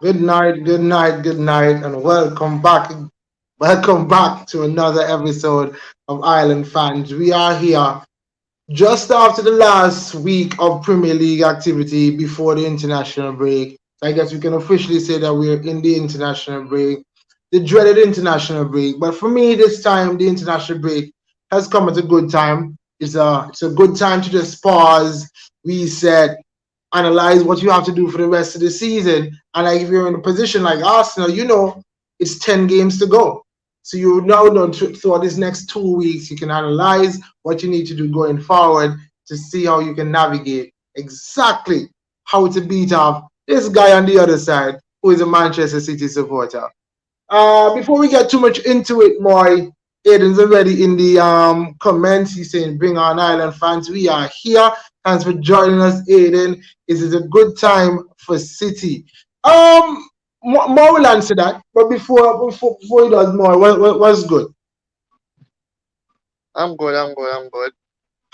Good night, and welcome back. Welcome back to another episode of Island Fans. We are here just after the last week of Premier League activity before the international break. I guess we can officially say that we're in the international break, the dreaded international break. But for me, this time, the international break has come at a good time. It's a good time to just pause, reset, analyze what you have to do for the rest of the season. And like if you're in a position like Arsenal, it's 10 games to go. So you now know throughout these next 2 weeks, you can analyze what you need to do going forward to see how you can navigate exactly how to beat off this guy on the other side who is a Manchester City supporter. Before we get too much into it, Moy, Aiden's already in the comments. He's saying, "Bring on Island fans. We are here. Thanks for joining us, Aiden. Is it a good time for City?" More will answer that. But before he does more, what's good? I'm good.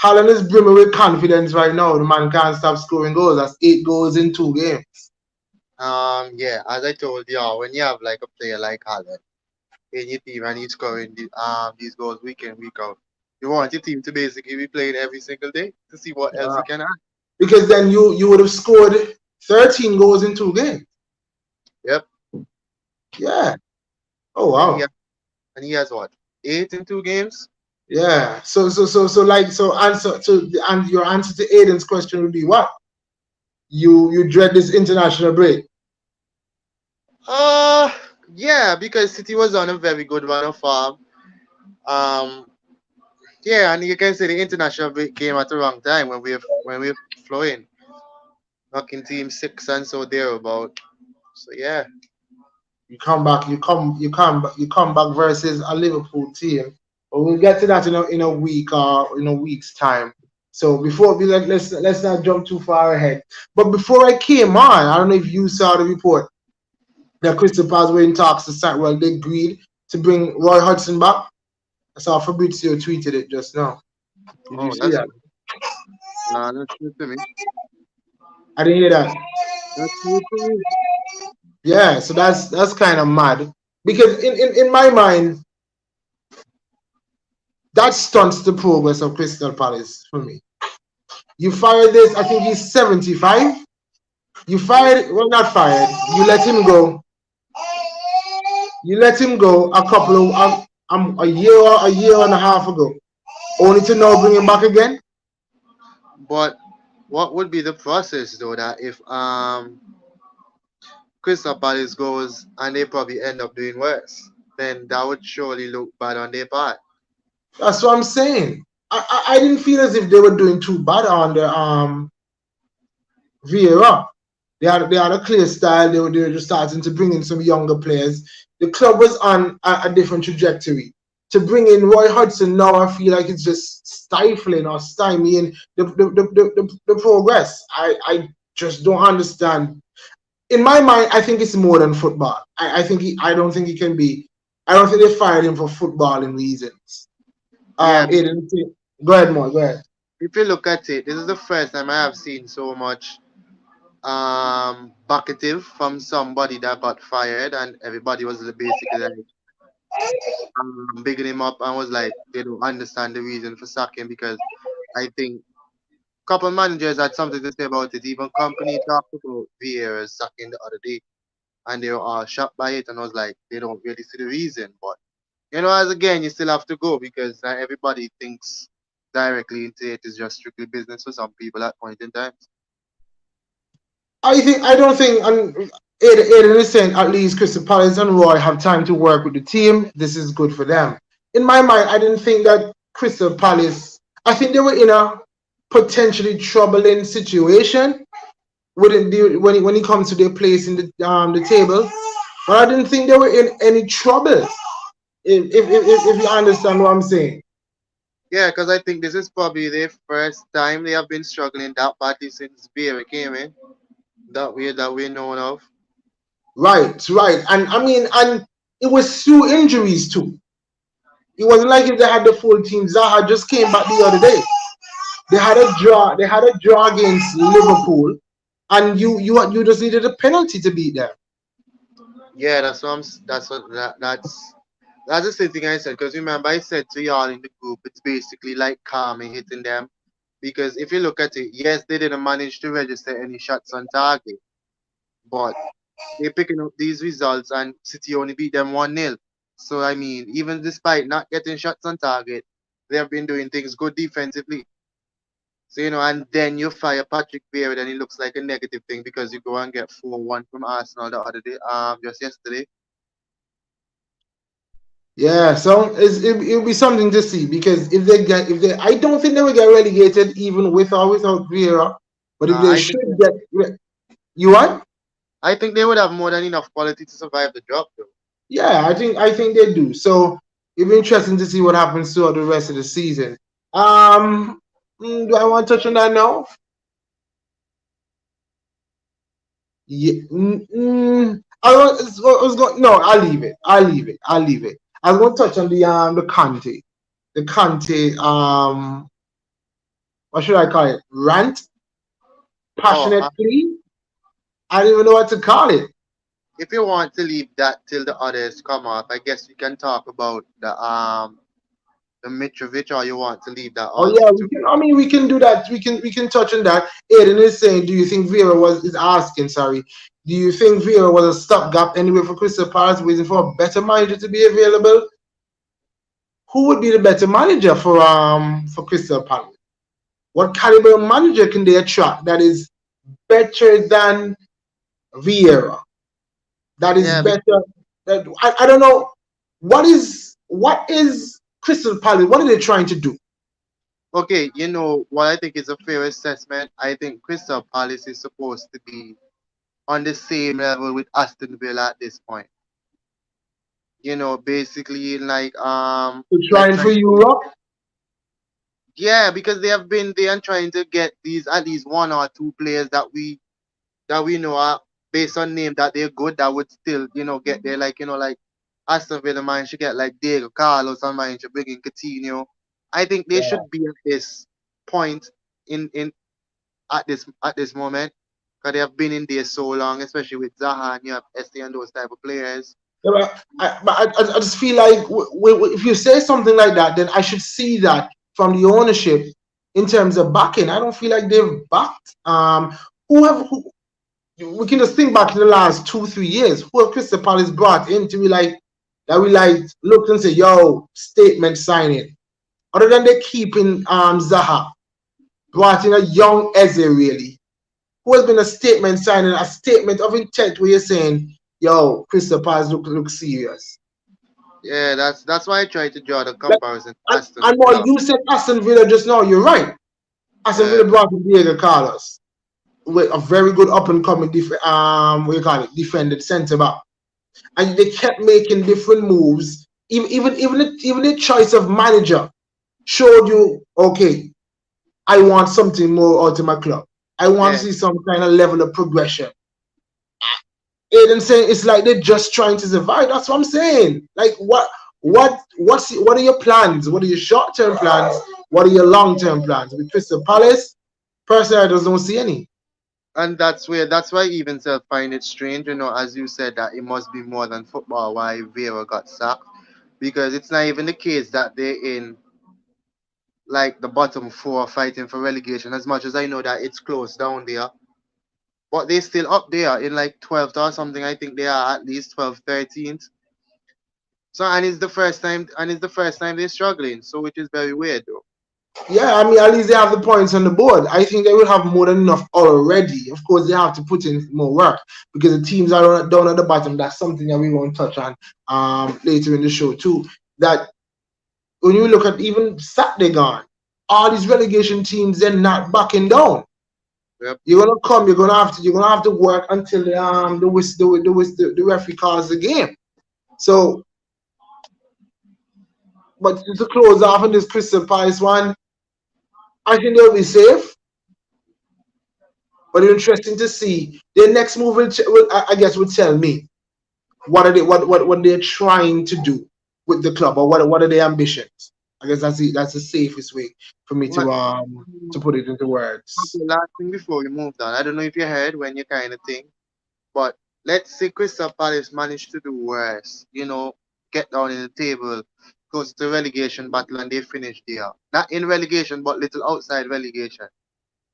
Haaland is brimming with confidence right now. The man can't stop scoring goals. That's 8 goals in 2 games. Yeah, as I told you, when you have like a player like Haaland in your team and he's scoring these goals week in, week out, you want your team to basically be playing every single day to see what else Uh, you can add. because then you would have scored 13 goals in 2 games. Yep. Yeah. Oh And he wow. has, and he has what? 8 in 2 games? Yeah. So answer to and your answer to Aiden's question would be what? You dread this international break. Uh yeah, because City was on a very good run of form. Um yeah, and you can say the international break came at the wrong time when we're flowing, knocking team six and so thereabout. So yeah. You come back, you come back versus a Liverpool team. But we'll get to that in a week or in a week's time. So before we let's not jump too far ahead. But before I came on, I don't know if you saw the report that Crystal Palace were in talks to sign. Well, they agreed to bring Roy Hudson back. I saw Fabrizio tweeted it just now. Did you Oh, see that's that? good. Nah, that's good to me. I didn't hear that. That's good to me. Yeah, so that's kind of mad because in my mind that stunts the progress of Crystal Palace for me. You fired this, I think he's 75. You fired, well, not fired. You let him go. You let him go a couple of a year and a half ago, only to now bring him back again. But what would be the process though that if Crystal Palace goes and they probably end up doing worse, then that would surely look bad on their part. That's what I'm saying. I didn't feel as if they were doing too bad on the Vieira. They had a clear style. They were just starting to bring in some younger players. The club was on a different trajectory. To bring in Roy Hudson now, I feel like it's just stifling or stymieing the progress. I just don't understand. In my mind, I think it's more than football. I don't think he can be. I don't think they fired him for footballing reasons. Yeah, because Aiden, go ahead, more. Go ahead. if you look at it, this is the first time I have seen so much bucketive from somebody that got fired and everybody was basically like bigging him up and was like they don't understand the reason for sacking because I think couple managers had something to say about it. Even company talked about Vieira's sacking the other day and they were all shocked by it and I was like they don't really see the reason. But as again you still have to go because everybody thinks directly into it is just strictly business for some people at point in time. I don't think Aiden is saying at least Crystal Palace and Roy have time to work with the team. This is good for them. In my mind, I didn't think that Crystal Palace. I think they were in a potentially troubling situation when it comes to their place in the table. But I didn't think they were in any trouble. If you understand what I'm saying. Yeah, because I think this is probably their first time they have been struggling that badly since Vieira came in. That we know of. Right, right. And I mean, and it was through injuries too. It wasn't like if they had the full team. Zaha just came back the other day. They had a draw. They had a draw against Liverpool, and you just needed a penalty to beat them. Yeah, that's what that's what that's the same thing I said. Because remember, I said to y'all in the group, it's basically like karma hitting them. Because if you look at it, yes, they didn't manage to register any shots on target, but they're picking up these results, and City only beat them 1-0. So I mean, even despite not getting shots on target, they have been doing things good defensively. So and then you fire Patrick Vieira, and it looks like a negative thing because you go and get 4-1 from Arsenal the other day, just yesterday. Yeah, so it'll be something to see because I don't think they will get relegated even with or without Vieira, but if Nah, they should get, you what? I think they would have more than enough quality to survive the drop, though. Yeah, I think they do. So it'll be interesting to see what happens throughout the rest of the season. Do I want to touch on that now? Yeah, I was going. No, I'll leave it. I'll leave it. I was going to touch on the Conte, what should I call it? Rant, Oh, passionate plea. I don't even know what to call it. if you want to leave that till the others come up, I guess we can talk about the Mitrovic, or you want to leave that Oh also yeah, to. we can. I mean, we can do that. We can touch on that. Aiden is saying, do you think Vera is asking? Sorry, do you think Vera was a stopgap anyway for Crystal Palace, waiting for a better manager to be available? Who would be the better manager for Crystal Palace? What caliber of manager can they attract that is better than Vieira? That is Yeah, better. I don't know what is Crystal Palace. What are they trying to do? okay, what I think is a fair assessment. I think Crystal Palace is supposed to be on the same level with Aston Villa at this point. Basically like To like trying for trying Europe? yeah, because they have been they are trying to get these at least one or two players that we know are based on name that they're good that would still, get there like like Aston Villa man should get like Diego Carlos and man should bring in Coutinho. I think they Yeah. should be at this point in at this moment because they have been in there so long, especially with Zaha and you have ST and those type of players. Yeah, but I just feel like if you say something like that, then I should see that from the ownership in terms of backing. I don't feel like they've backed. Who we can just think back to the last 2 3 years. Who have Crystal Palace brought in to be like that? We like looked and say, "Yo, statement signing." Other than they keeping Zaha, brought in a young Eze really, who has been a statement signing, a statement of intent where you're saying, "Yo, Crystal Palace look serious." Yeah, that's why I try to draw the Like, comparison to Aston and what Villa. you said, Aston Villa just now, you're right. Aston Yeah, Villa brought in Diego Carlos with a very good up and coming what do you call it, defended centre back, and they kept making different moves. Even the choice of manager showed you, okay, I want something more out of my club. I want to yeah. see some kind of level of progression. Aiden saying it's like they're just trying to survive. That's what I'm saying. Like what are your plans? What are your short term plans? What are your long term plans? With Crystal Palace, personally, I just don't see any. And that's why I even self find it strange, as you said, that it must be more than football why Vera got sacked. Because it's not even the case that they're in like the bottom four fighting for relegation, as much as I know that it's close down there. But they're still up there in like 12th or something. I think they are at least 12th, 13th. So and it's the first time they're struggling, so which is very weird though. Yeah, I mean, at least they have the points on the board. I think they will have more than enough already. Of course, they have to put in more work because the teams are down at the bottom. That's something that we won't touch on later in the show too. That when you look at even Saturday gone, all these relegation teams they're not backing down. Yep. You're gonna have to work until the referee calls the game. So, but to close off on this Crystal Palace one, I think they'll be safe. But it's interesting to see their next move. I guess will tell me what are they what they're trying to do with the club or what are their ambitions. I guess that's the safest way for me What to put it into words. okay, last thing before we move on. I don't know if you heard when you kind of think, but let's say Crystal Palace managed to do worse, get down in the table, goes to relegation battle and they finish there. Not in relegation, but little outside relegation.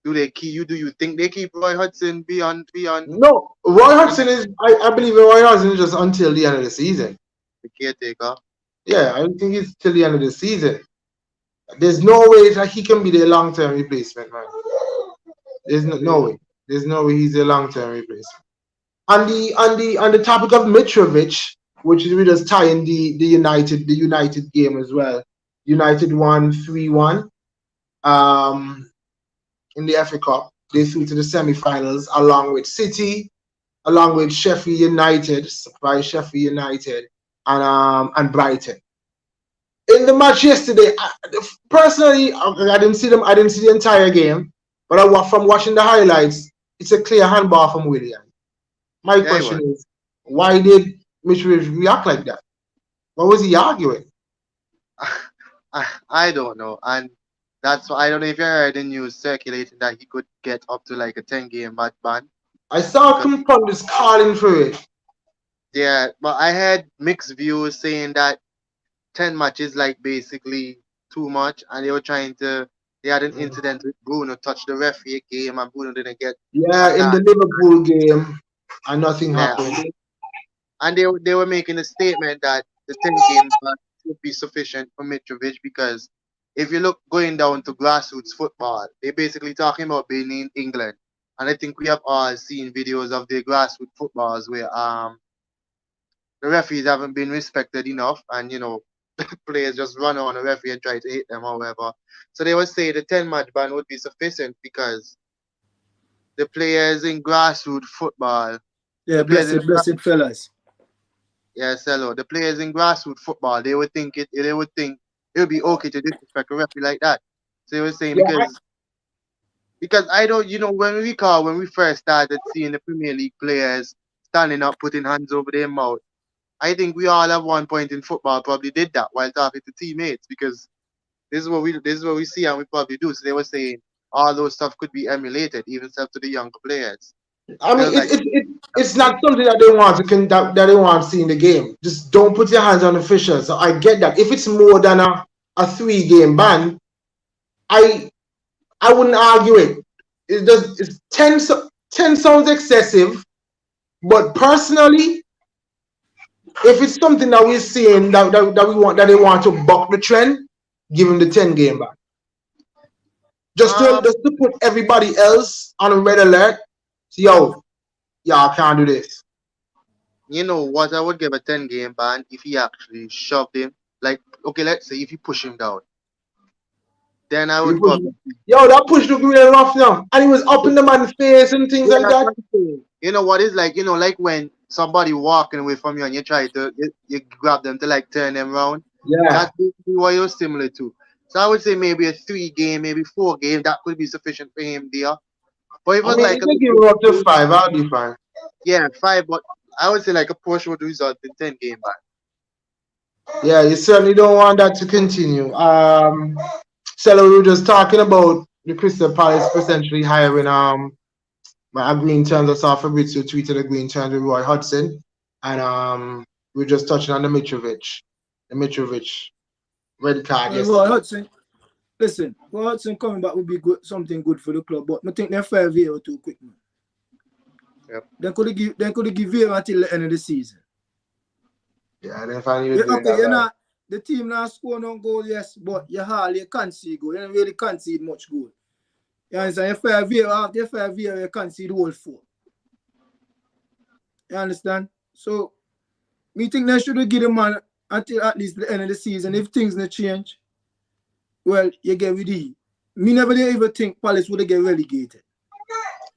Do you think they keep Roy Hudson beyond No, Roy Hodgson is. I believe Roy Hodgson is just until the end of the season. the caretaker? Yeah, I think it's till the end of the season. There's no way that he can be the long term replacement, man. There's no way. There's no way he's a long term replacement. On the topic of Mitrovic, which is we just tie in the United game as well. United won 3-1 in the FA Cup. They through to the semi-finals along with City, along with Sheffield United, surprise Sheffield United, and Brighton. In the match yesterday, personally, I didn't see them. I didn't see the entire game, but from watching the highlights, it's a clear handball from Willian. My Yeah, he question was. is, why did Mitrovic react like that? What was he arguing? I don't know. And that's why I don't know if you heard the news circulating that he could get up to like a 10-game match ban. I saw Because some pundits calling for it. yeah, but I had mixed views saying that 10 matches like basically too much and they had an incident with Bruno touched the referee a game and Bruno didn't get a Yeah, in card. the Liverpool game, and nothing Yeah, happened. and they were making a statement that the 10 game ban should be sufficient for Mitrovic because if you look going down to grassroots football, they're basically talking about being in England. And I think we have all seen videos of the grassroots footballs where the referees haven't been respected enough and players just run on a referee and try to hit them, however. So they would say the 10 match ban would be sufficient because the players in grassroots football, Yeah, the players in blessed, blessed fellas. yes, hello, the players in grassroots football, they would think it would be okay to disrespect a referee like that. So they were saying Yeah, because I don't, when we first started seeing the Premier League players standing up, putting hands over their mouth. I think we all at one point in football probably did that while talking to teammates because this is what we see and we probably do. So they were saying all those stuff could be emulated, even stuff to the younger players. I They mean, was like, it's not something that they want that they want to see in the game. Just don't put your hands on officials. So I get that. If it's more than a 3 game ban, I I wouldn't argue it. It's 10 sounds excessive, but personally, if it's something that we're seeing that we want that they want to buck the trend, give them the 10 game ban. um, Just to put everybody else on a red alert. So, yo, y'all can't do this. you know what? I would give a 10 game ban if he actually shoved him. Like, okay, let's say if you push him down, then I You would push, probably. yo, that push look really rough now. And he was up in the man's face and things Yeah, like that's that. what I'm saying. You know what it's like? Like when somebody walking away from you and you try to you grab them to like turn them around. Yeah. That's basically what you're similar to. So I would say maybe a 3 game, maybe 4 game, that could be sufficient for him there. But if it I was mean, like if a they give little him up to two, 5, I'll be fine. yeah, 5, but I would say like a push would result in 10 game back. Yeah, you certainly don't want that to continue. So we were just talking about the Crystal Palace potentially hiring agreeing terms. I saw Fabrizio tweeted agreeing terms with Roy Hudson, and we are just touching on the Mitrovic red card Well, Roy yesterday. Hudson, listen, Roy Hudson coming back would be good, something good for the club, but I think they're 5 years too quick, man. Yep. They could give Vieira until the end of the season. Yeah, and then finally Yeah, we're doing okay, that. you're not the team now score no goal, yes, but you concede goal. You don't really concede much goal. You understand? After your 5 years, you concede all 4. You understand? So me think they should give the man until at least the end of the season. If things not change, well, you get rid of him. Me never did ever think Palace would get relegated.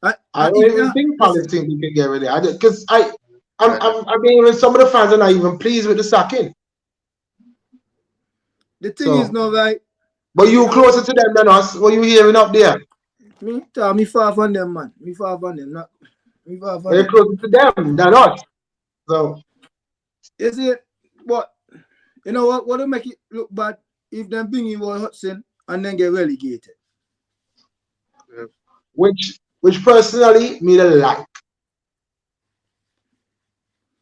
I don't Even even think listen, Palace think we can get rid of it. Because Yeah, that, I mean, even some of the fans are not even pleased with the sacking. the thing is So, now, right? but you I closer to them than us. What you hearing up there? me far from them, man. Me far from them. Not, me far from They're them. closer to them than us. So, You see, but you know what? What will make it look bad if them bring in Roy Hudson and then get relegated? yeah. which personally me don't like.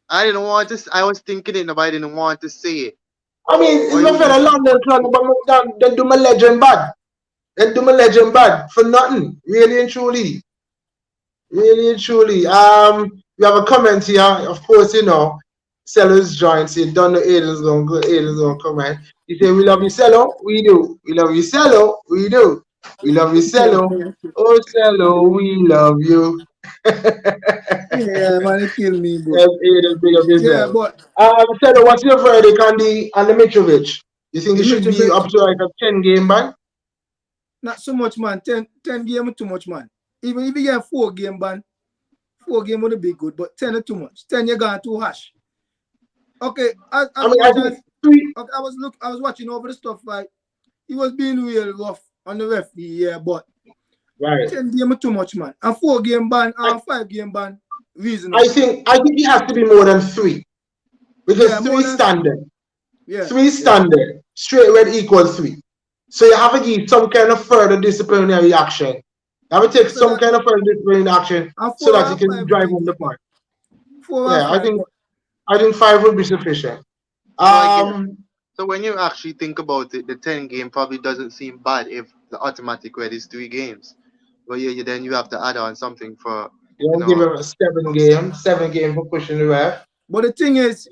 I didn't want to. I was thinking it, but I didn't want to say it. I mean, it's What my you fellow just London club, but they do my legend bad. They do my legend bad for nothing. Really and truly. Really and truly. We have a comment here. Of course, Sellers joined. Say, don't know Aiden's gonna go. Aiden's gonna come in. He said, "We love you, Cello. We do. We love you, Cello. We do. We love you, Cello. Oh, Cello, we love you." Yeah, man, it kill me, but Yes, Aiden, big up yeah, yourself. but Cello, what's your verdict on the Mitrovic? You think the it should be Mitrovic, up to like a 10 game ban? not so much, man. 10 game too much, man. Even if you get 4 game ban, 4 game would be good, but 10 is too much. 10 you gone too harsh. Okay, I as mean, I much as think three. okay, I was watching over the stuff like he was being real rough on the referee, yeah, but Right. 10 game too much, man. And 4 game ban I, and 5 game ban, I reasonable. think I think it has to be more than three because Yeah, three more than 3. standard. Yeah, Three standard. Straight red equals three. So you have to give some kind of further disciplinary action. You have to take so some that kind of further disciplinary action and so 4 that you and can 5 would drive be home the good, but point. 4 and Yeah, I 5, think but I think five would be sufficient. so I get. Um, So when you actually think about it, the 10 game probably doesn't seem bad if the automatic red is 3 games. But then you have to add on something for you you don't give know. him a 7 game, 7 game for pushing the ref. the thing is,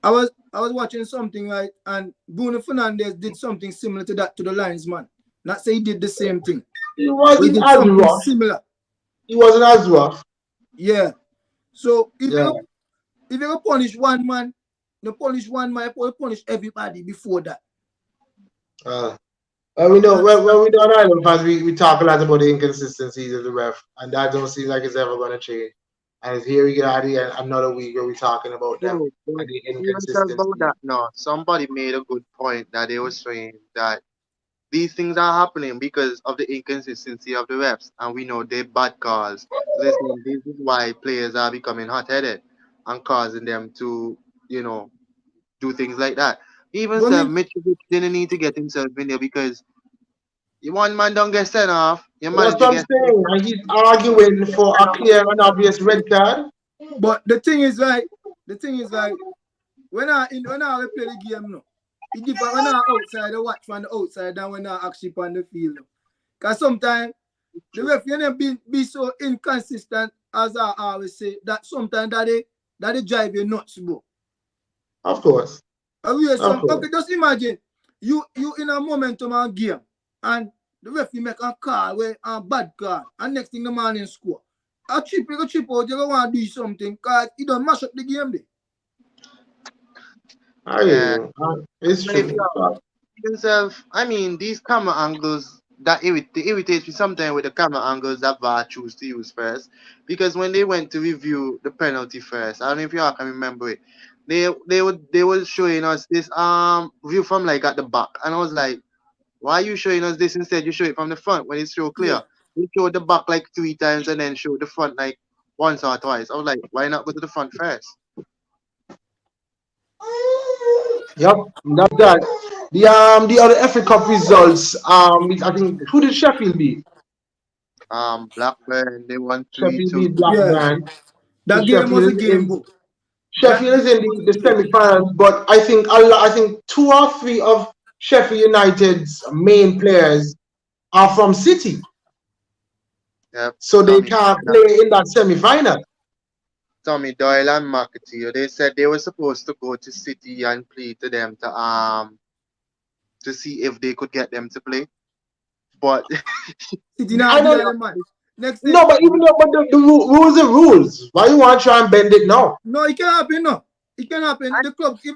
I was watching something right, and Bruno Fernandez did something similar to that to the linesman. Not say he did the same thing, He but he wasn't did as something rough. similar. He wasn't as rough. Yeah. So Yeah. if you punish one man, you punish one man, you punish everybody before that. Uh, we know That's when we don't Island fans, we talk a lot about the inconsistencies of the ref, and that don't seem like it's ever going to change. And here we get again another week where we're talking about them Bro, but and the even said about inconsistencies. that now, somebody made a good point that they were saying that these things are happening because of the inconsistency of the refs, and we know they're bad calls. So they're saying this is why players are becoming hot-headed and causing them to, you know, do things like that. Even but said me Mitrovic didn't need to get himself in there because one man don't get sent off, your That's manager what I'm gets sent saying. And he's arguing for a clear and obvious red card. but the thing is like when I play the game no, it different when I outside I watch from the outside than when I actually on the field. No. Cause sometimes the off. referee be so inconsistent as I always say that sometimes that they drive you nuts, bro. Of course. I will Of some course. okay, just imagine you in a momentum and game and the referee make a call where a bad call and next thing the man in score. A chip you go chip out, you go want to do something because he don't mash up the game there. I hear Yeah. you. It's Even if true. you himself, I mean, these camera angles that irritates me sometimes with the camera angles that VAR choose to use first. Because when they went to review the penalty first, I don't know if you all can remember it. They were showing us this view from like at the back, and I was like, why are you showing us this instead? You show it from the front when it's so Yeah. clear. You showed the back like 3 times and then show the front like once or twice. I was like, why not go to the front first? Yep, that's that. The other FA Cup results. I think who did Sheffield beat? Blackburn they won three Sheffield two. beat Yeah. Blackburn. So That game was a game, bro. That Sheffield is game in was a the game. semi-finals, but I think two or three of Sheffield United's main players are from City, Yep, so they can't play in that semi-final. Tommy Doyle and McAteer. They said they were supposed to go to City and plead to them to see if they could get them to play. But City now I give don't them man. Next thing, no, but even though but the rules are rules. Why you want to try and bend it now? no, it can happen, no. It can happen. If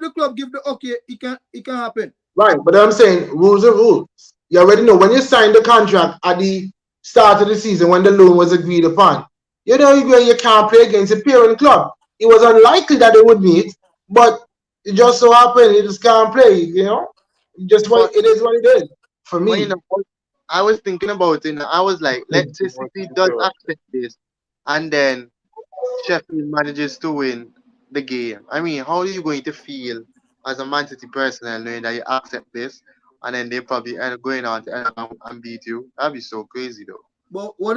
the club give the okay, it can happen. Right, but I'm saying rules are rules. You already know when you signed the contract at the start of the season when the loan was agreed upon. You know you can't play against a parent club. It was unlikely that they would meet, but it just so happened you just can't play. Just what but it is what it is for but you me. know, I was thinking about it. And I was like, let's say City does accept this, and then Sheffield manages to win the game. I mean, how are you going to feel as a Man City personnel knowing that you accept this, and then they probably end up going on to end up and beat you? That'd be so crazy, though. But what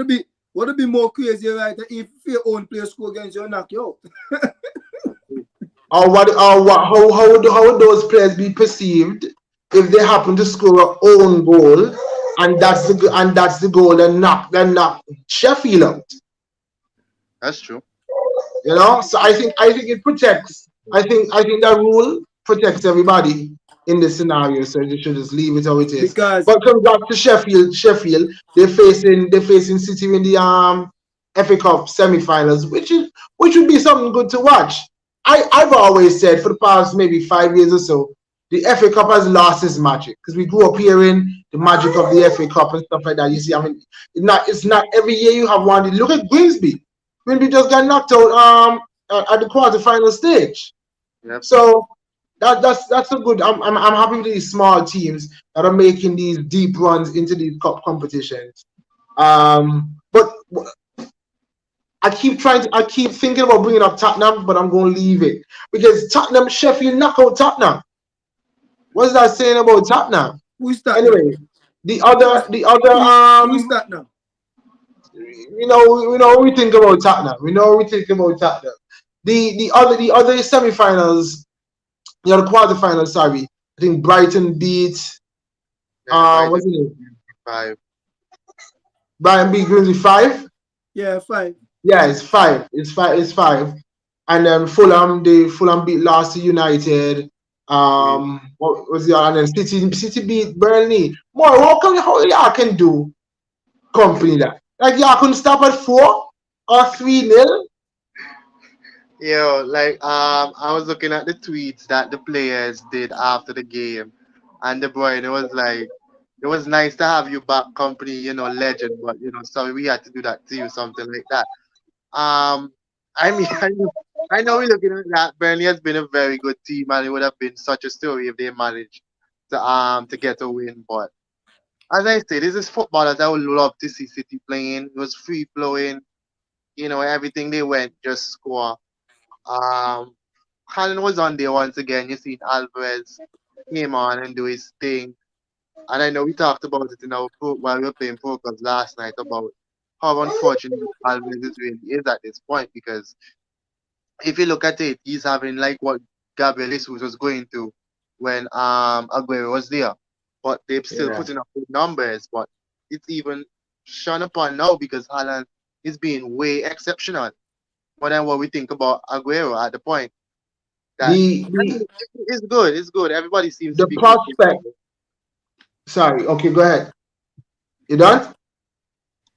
would be more crazy, right? If your own player score against you and knock you out. Or what? How would those players be perceived if they happen to score a own goal, and that's the goal, and knock Sheffield out? That's true. So I think it protects. I think that rule protects everybody in this scenario. So you should just leave it how it is. because But come back to Sheffield, they're facing City in the FA Cup semi-finals, which would be something good to watch. I've always said for the past maybe 5 years or so, the FA Cup has lost its magic because we grew up hearing the magic of the FA Cup and stuff like that. You see, I mean, it's not every year you have one. Look at Grimsby. Grimsby just got knocked out at the quarterfinal stage. Yep. So that's a good. I'm happy with these small teams that are making these deep runs into these cup competitions. But I keep thinking about bringing up Tottenham, but I'm going to leave it because Sheffield knock out Tottenham. What's that saying about Tottenham? who's that now? Anyway, the other Who's that now? we know what we think about Tottenham. We know what we think about Tottenham. The other semi-finals, the quarterfinals. Sorry, I think Brighton beat Yeah, what's it name? 5. Brighton beat Grimsby 5. Yeah, 5. Yeah, it's 5. It's 5. And then Fulham beat Leicester United. What was the other? And then City beat Burnley. More, how y'all can do company that? Like y'all couldn't stop at 4 or 3-0. Yo, like I was looking at the tweets that the players did after the game, and the boy, it was like, it was nice to have you back, company, legend, but sorry we had to do that to you, something like that. Um, I mean, I know we're looking at that. Burnley has been a very good team, and it would have been such a story if they managed to get a win. But as I said, this is footballers I would love to see City playing. It was free flowing, everything they went just score. Um, Haaland was on there once again. You seen Alvarez came on and do his thing. And I know we talked about it in our while we were playing focus last night about how unfortunate Alvarez is really is at this point, because if you look at it, he's having like what Gabriel Jesus was going through when Aguero was there. But they've still Yeah. putting up good numbers. But it's even shone upon now because Haaland is being way exceptional more than what we think about Aguero at the point that The I the mean, it's good. It's good. Everybody seems to the be good. prospect. Sorry. Okay, go ahead. You done?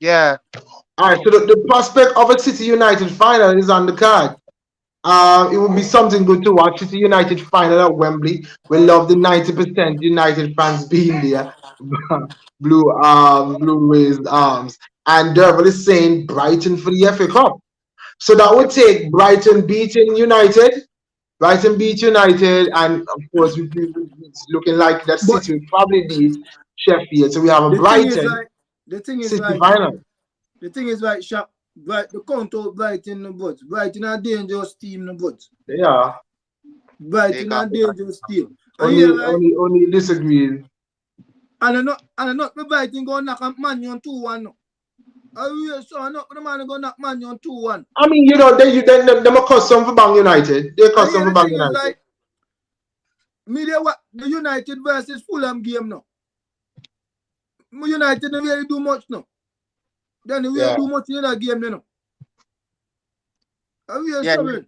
Yeah, All right. So the prospect of a City United final is on the card. It would be something good to watch. City United final at Wembley. We love the 90% United fans being there. Blue raised arms. And Derval is saying Brighton for the FA Cup. So that would take Brighton beat United, and of course it's looking like that But City will probably beat Sheffield. So we have a the thing is Brighton like the thing is City like final. the thing is like Sharp, the count out Brighton the butts. Brighton are dangerous team the butts. Yeah. they Brighton got are dangerous team. And yeah, Only like only only disagrees. and I'm not the Brighton gonna knock a Man U on 2-1 no. So I'm not the man gonna knock Man U on 2-1. I mean, them are custom for Bang United. They're And custom yeah, for the Bang thing is United. like me they what the United versus Fulham game now. United don't really do much now. Then they really Yeah. do much in that game you know. And we are yeah, struggling.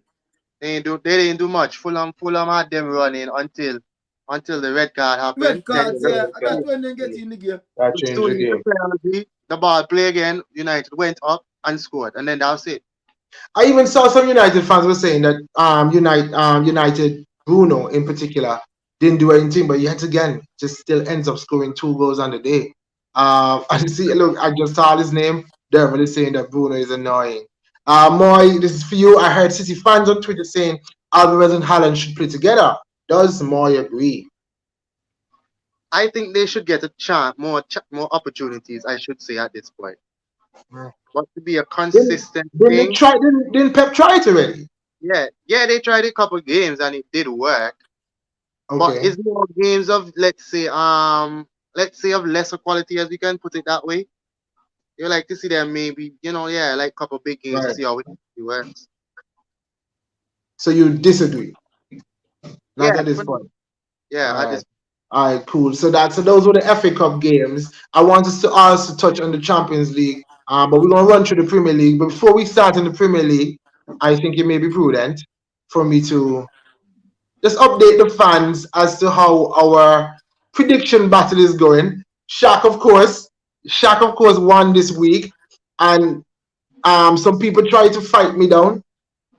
they didn't do much. Fulham had them running until the red card happened. Red Then cards, Yeah, yeah. that's And right. that's when they get in the game. That with changed two the needs to game. penalty, the ball play again. United went up and scored, and then that was it. I even saw some United fans were saying that United Bruno in particular didn't do anything, but yet again just still ends up scoring 2 goals on the day. I see. Look, I just saw his name. They're really saying that Bruno is annoying. Moy, this is for you. I heard City fans on Twitter saying Alvarez and Haaland should play together. Does Moy agree? I think they should get a chance, more opportunities. I should say at this point, Mm. but to be a Didn't consistent didn't they thing, try? Didn't Pep try it already? yeah, they tried a couple games and it did work. But Okay, it's more games of let's say of lesser quality, as we can put it that way. You like to see them maybe, like couple big games to right. see how it works. So you disagree? Not Yeah, at this for now. point. Yeah, All at right. this. All right, cool. So those were the FA Cup games. I want us to also touch on the Champions League, but we're gonna run through the Premier League. But before we start in the Premier League, I think it may be prudent for me to just update the fans as to how our prediction battle is going. Shaq of course won this week, and some people try to fight me down,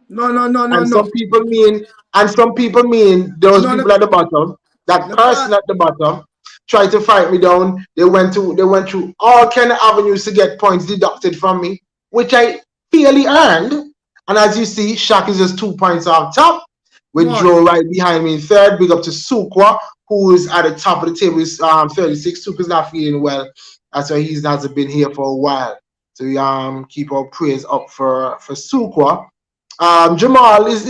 No, no, no, no, and no. some people mean those No, no, people at the bottom, that no, person at the bottom, tried to fight me down. They went through all kind of avenues to get points deducted from me, which I fairly earned. And as you see, Shaq is just 2 points off top, with more. Joe right behind me in third. Big up to Sukwa, who is at the top of the table, is 36. Sukwa's not feeling well. That's why he hasn't been here for a while. So we keep our praise up for Sukwa. Jamal is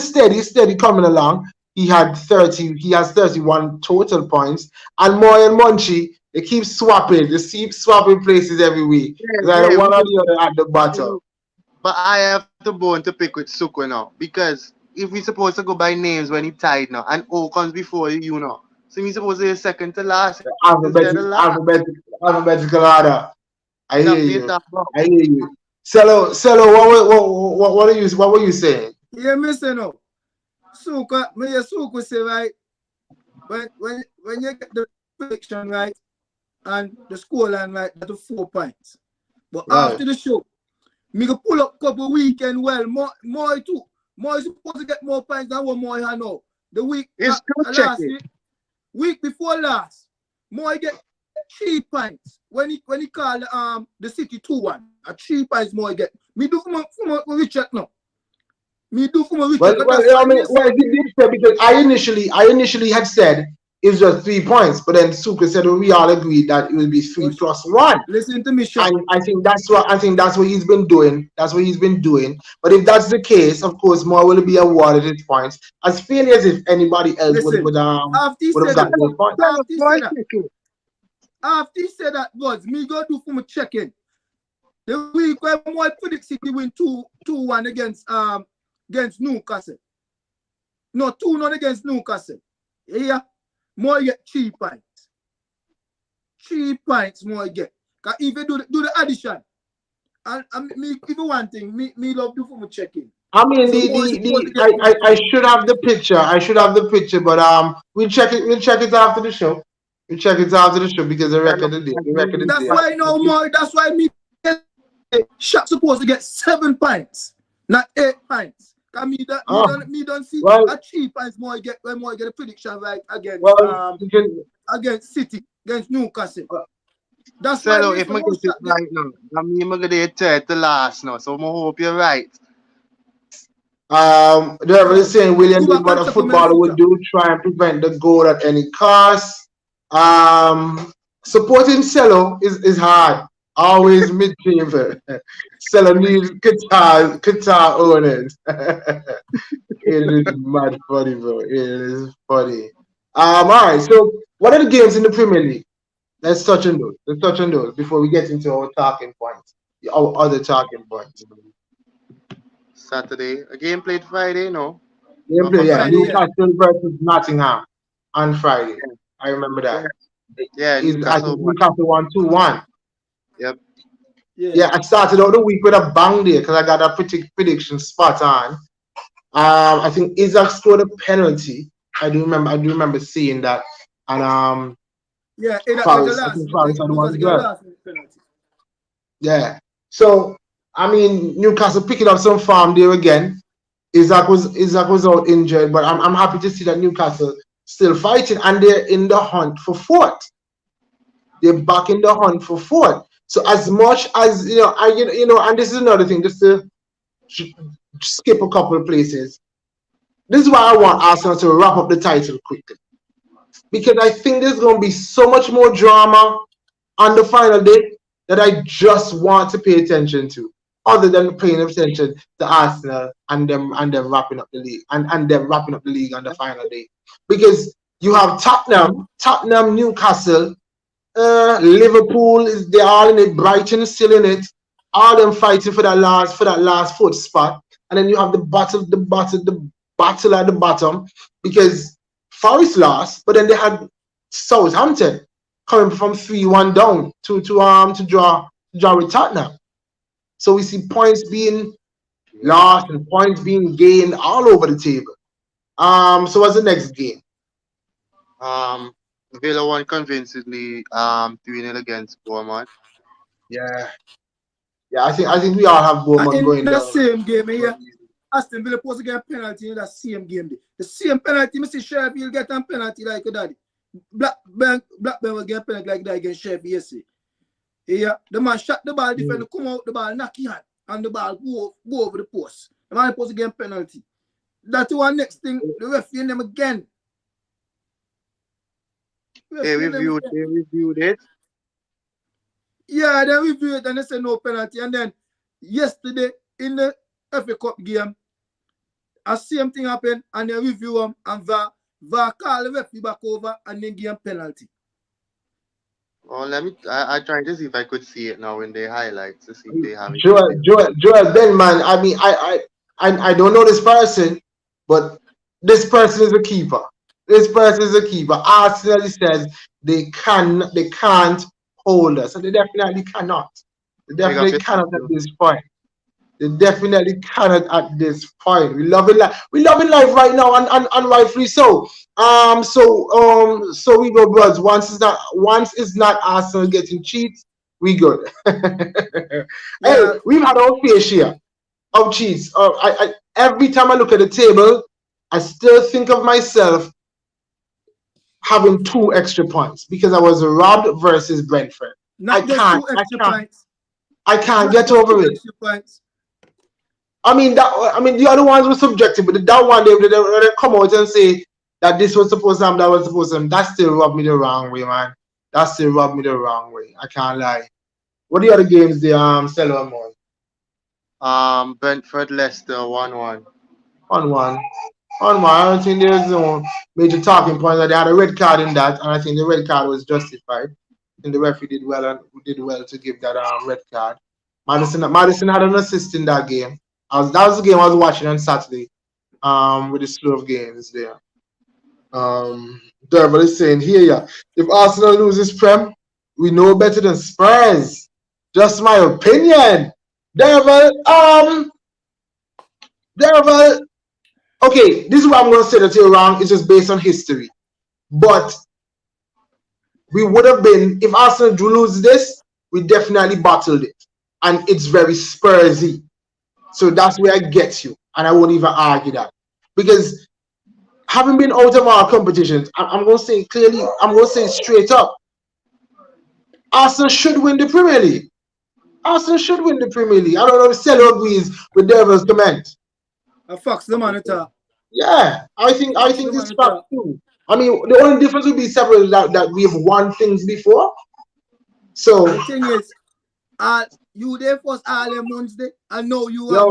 steady coming along. He has 31 total points. And Moy and Munchie, they keep swapping. They keep swapping places every week. Yeah, It's either yeah. one or the other at the bottom. But I have to bone to pick with Suko now because if we supposed to go by names when he tied now and O comes before you now, so we supposed to be second to last instead of last. Alphabetical order. I That hear me you. talk about. I hear you. Cello, what are you saying? Yeah, me say no. Suka, me hear Suka say right. When you get the prediction right and the score line right, that's 4 points. But Right. after the show, me go pull up couple weekend well, more too. More is supposed to get more points than what more I know. The week It's still last checking. week before last, more get 3 points when he called the City 2-1. A 3 points more get. Me do for my Richard now. Me do for my Richard, but that's I why mean, me say he did say, because I initially had said it was just 3 points, but then Suka said, well, we all agreed that it would be three but plus one. listen to me, Sean. And I think that's what he's been doing. That's what he's been doing. But if that's the case, of course, more will be awarded his points as fairly as if anybody else Listen, after he would have said got that, those points. Tell us after he why said that, checking. after he said that, was me go do for my checking. The week when more predict City win 2-1 against Newcastle. No, 2-0 against Newcastle. Yeah, more get 3 points. 3 points more get. Cause if you do the addition, and me even one thing, me love do for my checking. I mean, So more is supposed to get more. I should have the picture. But we'll check it after the show. We'll check it after the show because the Tell us record is there. why The record is That's there. why no more. That's why me shot supposed to get 7 points, not 8 points. Cause Oh, me don't see well, a 3 points more get when more get a prediction right well, you can. against City, against Newcastle. That's why Selo, me if say I more get it shot get. right now, I mean, I'm going to third to last now, so I hope you're right. The referee is So saying William go did back what and a check on my footballer would picture. do, try and prevent the goal at any cost. Supporting Cello is hard. Always mid-favor. Cello needs Qatar owners. It is mad funny, bro. It is funny. All right. So, what are the games in the Premier League? Let's touch on those. Let's touch on those before we get into our talking points, our other talking points. Saturday. A game played Friday, no? Not Gameplay, from yeah. Friday, Saturday. yeah. Newcastle versus Nottingham on Friday. Yeah, I remember yeah, that. yeah, I Newcastle think won. Newcastle won 2-1. Yep. Yeah. Yeah, I started out the week with a bang there because I got that prediction spot on. I think Isaac scored a penalty. I do remember seeing that. And Yeah, it the Forest, I last think Forest had one Newcastle as get the well. last penalty. Yeah. So I mean, Newcastle picking up some farm there again. Isaac was out injured, but I'm happy to see that Newcastle still fighting and they're in the hunt for fourth. They're back in the hunt for fourth. So as much as and this is another thing, just to skip a couple of places. This is why I want Arsenal to wrap up the title quickly because I think there's going to be so much more drama on the final day that I just want to pay attention to, other than paying attention to Arsenal and them wrapping up the league and them wrapping up the league on the final day. Because you have Tottenham, Newcastle, Liverpool they're all in it, Brighton is still in it, all them fighting for that last fourth spot, and then you have the battle at the bottom because Forest lost, but then they had Southampton coming from 3-1 down to draw with Tottenham. So we see points being Yeah. lost and points being gained all over the table. So what's the next game? Um, Villa won convincingly. 3-0 against Bournemouth. Yeah, yeah. I think we all have Bournemouth In going that down. same game here, Aston Villa supposed to get a penalty in that same game. The same penalty, Mr. Sheffield get a penalty like that. Blackburn was getting a penalty like that against Sheffield yesterday. Yeah, the man shot the ball, defender come out, the ball knock his hand, and the ball go over the post. The man supposed to get a penalty. That's one next thing, the referee them again. They reviewed it. Yeah, they reviewed it and they said no penalty. And then yesterday in the FA Cup game, a same thing happened and they review them and VAR call the referee back over and then give him penalty. Oh, I tried to see if I could see it now in the highlights to see if they have it. Joel Ben, man. I mean, I don't know this person, but this person is a keeper. This person is a keeper. Arsenal says they can't hold us, and they definitely cannot. They definitely cannot at this point. They definitely cannot at this point. We love it life right now, and rightfully so. So we go, bros. Once it's not Arsenal getting cheats, we good. Hey, we've had our fair share of cheats. Every time I look at the table, I still think of myself having 2 extra points because I was robbed versus Brentford. I can't get over it. I mean the other ones were subjective, but that one they come out and say that this was supposed to happen, that was supposed to happen. That still rubbed me the wrong way, man. That still rubbed me the wrong way. I can't lie. What are the other games they sell on? Brentford Leicester 1-1. 1-1. I don't think there's no major talking point. They had a red card in that, and I think the red card was justified. And the referee did well to give that red card. Madison had an assist in that game. That was the game I was watching on Saturday. With the slew of games there. Derval is saying here, yeah, if Arsenal loses Prem, we know better than Spurs. Just my opinion. Derval, okay, this is what I'm going to say that you're wrong. It's just based on history. But we would have been, if Arsenal do lose this, we definitely battled it. And it's very Spursy. So that's where I get you. And I won't even argue that. Because having been out of our competitions, I'm going to say clearly, I'm going to say straight up, Arsenal should win the Premier League. Arsenal should win the Premier League. I don't know if Cello agrees with Derval's comment. Fox the monitor. Yeah, I think it's fact too. I mean, the only difference would be several that we've won things before. So the thing is, you there for all them Wednesday. I know you are.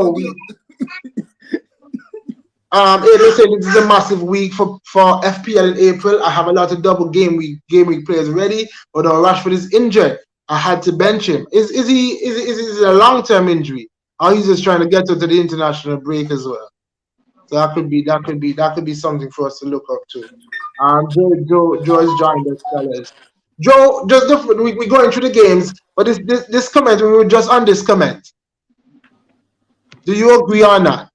Listen, this is a massive week for FPL in April. I have a lot of double game week players ready, but Rashford is injured. I had to bench him. Is it a long-term injury? Or he's just trying to get to the international break as well? So that could be something for us to look up to. Joe is joined us, fellas. Joe, we're going through the games, but this comment, we were just on this comment. Do you agree on that?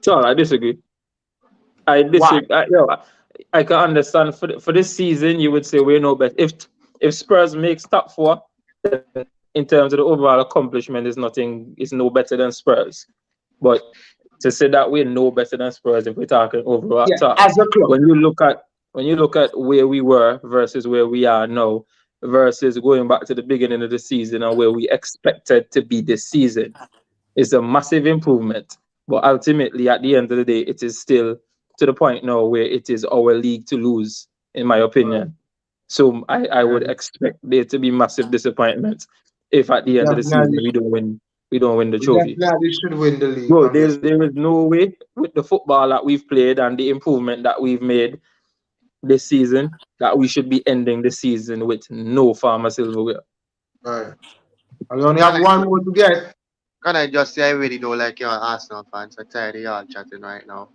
Sure, I disagree. I can understand for this season, you would say we're no better. If Spurs makes top 4, in terms of the overall accomplishment, is no better than Spurs. But to say that we're no better than Spurs, if we're talking overall, as a club. when you look at where we were versus where we are now, versus going back to the beginning of the season and where we expected to be this season, it's a massive improvement. But ultimately, at the end of the day, it is still to the point now where it is our league to lose, in my opinion. So I would expect there to be massive disappointment if at the end of the season we don't win the trophy. Definitely should win the league. Bro, there is no way with the football that we've played and the improvement that we've made this season that we should be ending the season with no Farmer silverware. Right. And we only have one more to get. Can I just say I really don't like your Arsenal fans. I'm tired of y'all chatting right now.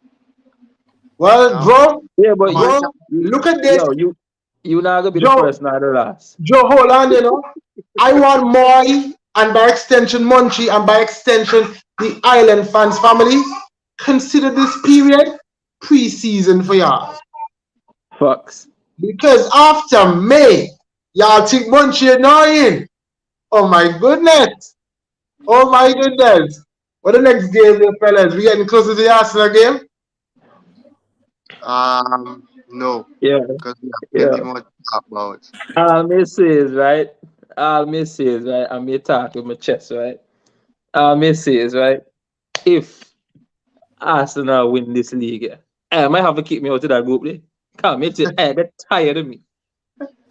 Well, No? bro, Yeah, but Come on, bro, chat. look at this. yo, you not gonna be the Joe, first nor the last. Joe, hold on, you know. I want Moy and by extension Munchie and by extension the Island fans family. Consider this period pre-season for y'all. Fucks. Because after May, y'all think Munchie annoying. Oh my goodness. Oh my goodness. What the next game there, fellas? We getting closer to the Arsenal game? No, Yeah, because we have plenty yeah. more to talk about. All me say is right. All me say is right. I'm here talk with my chest, right? All me say is right. If Arsenal win this league, yeah, I might have to kick me out of that group. Eh? Come, I get tired of me.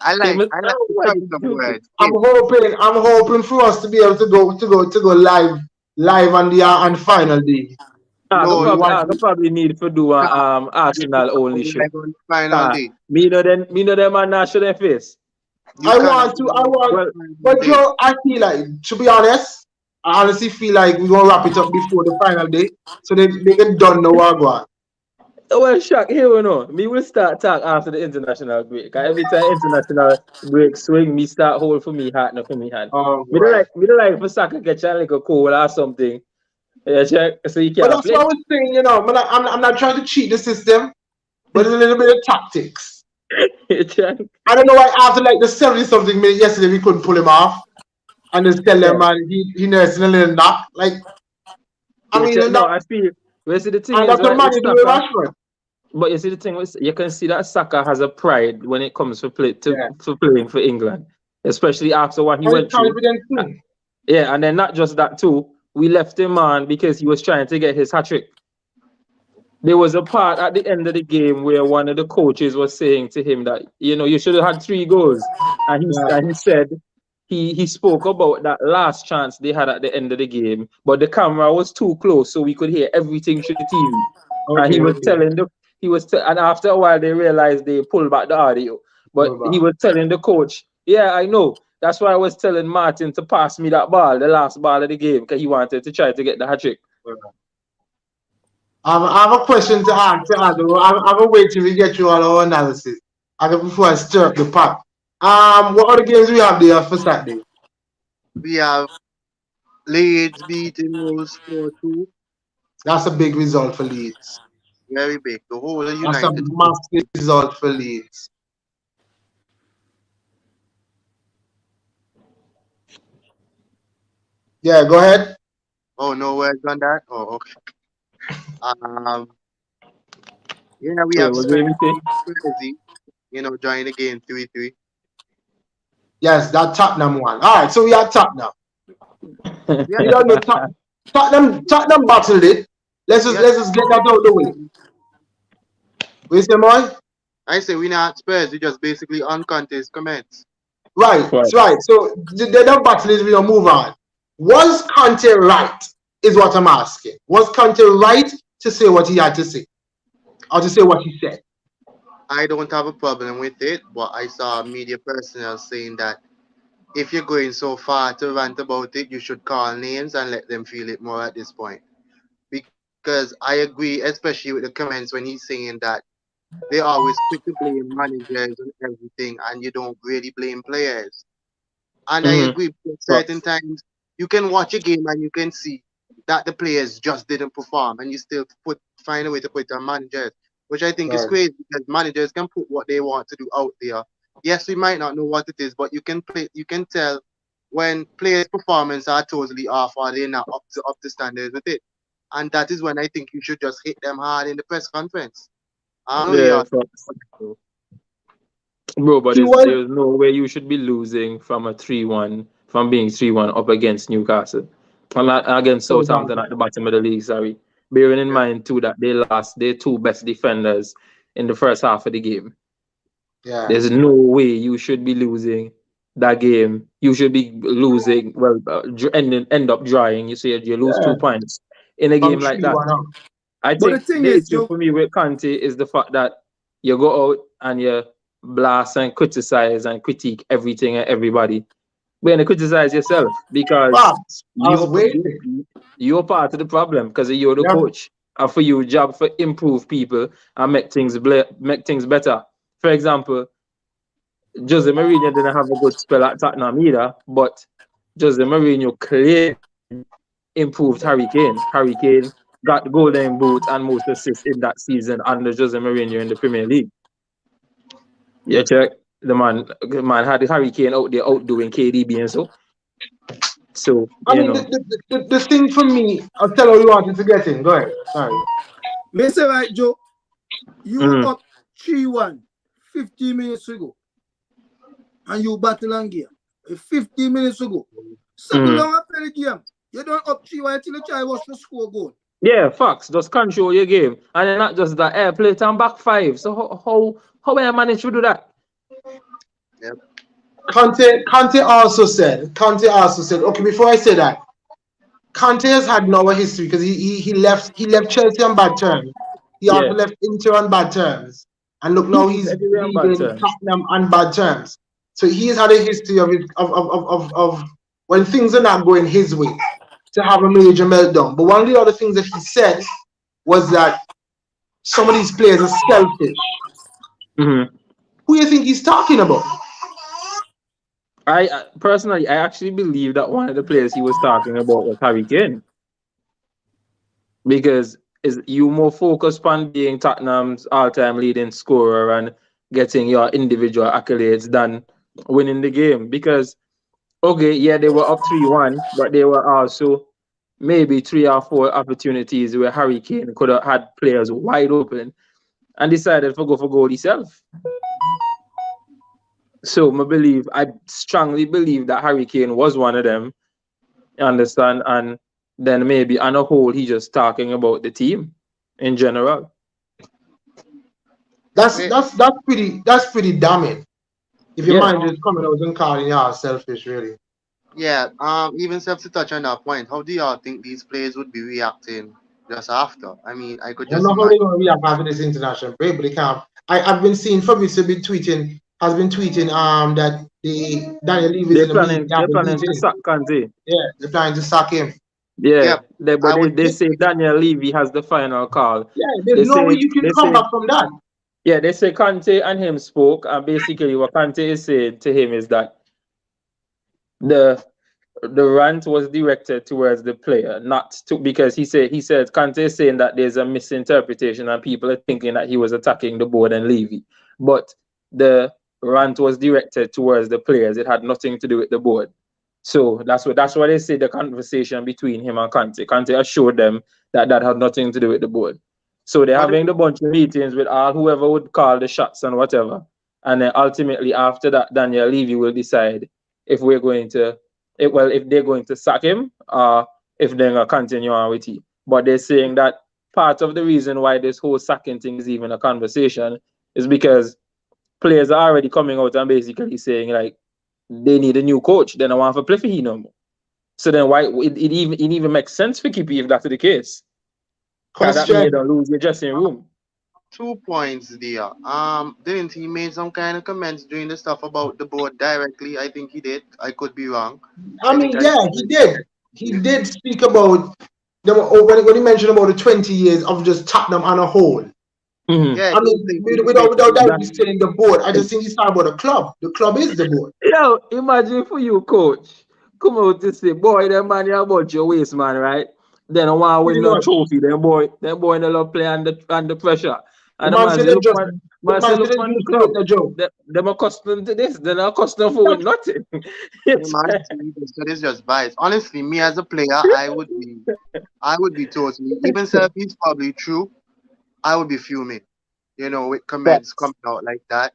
I like the What choice you of do? words. If I'm hoping for us to be able to go live on the on final day. no, you What I could probably need to do a can't. You Arsenal only can't show. live on final day. Me know them and not show their face. You cannot go I live on want, Well, final but day. Joe, I feel like, to be honest, I honestly feel like we're gonna wrap it up before the final day, so they can done know what go on. well, shock, here we know. Me will start talk after the international break. 'Cause every time international break swing, me start hold for me heart, not for me hand. Oh boy. Me don't like for soccer catch a like a cold or something. Yeah, check. So you But can't that's what play. I was saying, you know, I'm not trying to cheat the system, but it's a little bit of tactics. Check. I don't know why after like the 70 something minute yesterday we couldn't pull him off and just tell Yeah. them man he nursing a little knock. Like I Yeah, mean check. and No, I feel. Well, see, the thing is, that's what right, with man you do with soccer, Rashford. but you see, the thing with you can see that Saka has a pride when it comes Yeah. for playing for England, especially after what he And his went through. confidence Uh, too. Yeah, and then not just that too. We left him on because he was trying to get his hat trick. There was a part at the end of the game where one of the coaches was saying to him that you should have had 3 goals, Yeah. and he said he spoke about that last chance they had at the end of the game, but the camera was too close so we could hear everything through the TV. And Okay, okay. and after a while they realized they pulled back the audio, but Go he back. was telling the coach, "Yeah, I know. That's why I was telling Martin to pass me that ball, the last ball of the game, because he wanted to try to get the hat trick." I have a question to ask. I'm a wait till we get you all our analysis. Before I stir up the pot. What other games we have there for Saturday? We have Leeds beating Wolves 4-2. That's a big result for Leeds. Very big. The whole of That's a United States. massive result for Leeds. Yeah, go ahead. Oh, no words on that? Oh, okay. Um, yeah, we Wait, have what Spurs game you say? beating Spursy, join the game 3-3. Yes, that Tottenham one. All right, so we are Tottenham. Yeah, You don't know Tottenham battled it. yeah. Let's just get that out of the way. We say, boy? I say we not Spurs. We just basically on Conte's comments. Right, Right. right. So they don't battle it, we don't move on. Was Conte right? Is what I'm asking. Was Conte right to say what he had to say? Or to say what he said? I don't have a problem with it, but I saw media personnel saying that if you're going so far to rant about it, you should call names and let them feel it more at this point. Because I agree, especially with the comments when he's saying that they always quick to blame managers and everything, and you don't really blame players. And I Mm-hmm. agree, because certain But times you can watch a game and you can see that the players just didn't perform, and you still find a way to put it on managers, which I think is Right. crazy because managers can put what they want to do out there. Yes, we might not know what it is, but you can tell when players' performance are totally off or they're not up to standards with it. And that is when I think you should just hit them hard in the press conference. I don't know, yeah, yeah. facts. Bro, but He was there's no way you should be losing from a 3-1, from being 3-1 up against Newcastle. And not against so bad. Southampton at the bottom of the league, sorry. Bearing in Yeah. mind too that they lost their 2 best defenders in the first half of the game. Yeah. There's no way you should be losing that game. You should be losing, well, end up drawing. You say you lose Yeah. 2 points in a From game like that. 3-1 up. I But the think thing the is, issue Joe, for me with Conte is the fact that you go out and you blast and criticize and critique everything and everybody. But you criticize yourself because But I was waiting. you're part of the problem because you're the Yeah. coach. And for you, job for improve people and make things better. For example, Jose Mourinho didn't have a good spell at Tottenham either, but Jose Mourinho clearly improved Harry Kane. Harry Kane got the golden boot and most assists in that season under Jose Mourinho in the Premier League. Yeah, check. The man had Harry Kane out there outdoing KDB and so. So, I mean, the thing for me, I'll tell you what you wanted to get in. Go ahead. Sorry. Me say right, Joe, you Mhm. up 3-1 15 minutes ago. And you battle and gear. 15 minutes ago. Settle down and play the game. You don't up 3-1 until you try watch the score goal. Yeah, facts. Just control your game. And then not just that, play it on back five. So how I manage to do that? Yep. Conte also said, okay, before I say that, Conte has had no history because he left Chelsea on bad terms. He also Yeah. left Inter on bad terms. And look now he's Everywhere on bad leaving terms. Tottenham on bad terms. So he's had a history of when things are not going his way to have a major meltdown. But one of the other things that he said was that some of these players are selfish. Mm-hmm. Who do you think he's talking about? I personally, I actually believe that one of the players he was talking about was Harry Kane, because is you more focused on being Tottenham's all-time leading scorer and getting your individual accolades than winning the game. Because okay, yeah, they were up 3-1, but they were also maybe 3 or 4 opportunities where Harry Kane could have had players wide open and decided to go for goal himself. So I strongly believe that Harry Kane was one of them. You understand? And then maybe on a whole, he just talking about the team in general. That's Wait, pretty damning. If your Yeah. mind is coming out and calling you selfish, really. yeah. Even self to touch on that point, how do y'all think these players would be reacting just after? I mean, I could I don't just know how they're imagine. going to react after this international break, but they can't. I've been seeing Fabrizio has been tweeting that the Daniel Levy is They're in a meeting, planning they have they're a planning to meeting. sack Conte. Yeah, they're trying to sack him. Yeah. Yep. But I would. they say Daniel Levy has the final call. Yeah, there's They no way say you can they come say back from that. yeah, they say Conte and him spoke, and basically what Conte is saying to him is that the the rant was directed towards the player, not to because he said Conte is saying that there's a misinterpretation and people are thinking that he was attacking the board and Levy. But the rant was directed towards the players. It had nothing to do with the board. So that's what they say the conversation between him and Conte. Conte assured them that that had nothing to do with the board. So they're But having a bunch of meetings with all whoever would call the shots and whatever. And then ultimately after that, Daniel Levy will decide if we're going to if they're going to sack him or if they're going to continue on with him. But they're saying that part of the reason why this whole sacking thing is even a conversation is because players are already coming out and basically saying like they need a new coach. They don't want to play for him no more. So then why it even makes sense for Kippy if that's the case? Because that means you Question. don't lose your dressing room. 2 points there. Didn't he make some kind of comments doing the stuff about the board directly? I think he did. I could be wrong. I I think mean, I. yeah, he did. He did speak about when he mentioned about the 20 years of just Tottenham on a whole. Mm-hmm. Yeah, I he mean, think without he directly saying the board, I just think he's talking about the club. The club is the board. Yo, imagine for you, coach. Come out to say, boy, that man you about your waist, man, right? Then I want to Pretty win no much. trophy. Then boy in the love play under pressure. The And the man man said say, they look just man, the man say, man said look they man the used to do it club. the joke. Them accustomed to this, they're not accustomed for win nothing. It's, man, so this just bias. Honestly, me as a player, I would be totally. Even if he's probably true, I would be fuming. With comments facts. coming out like that.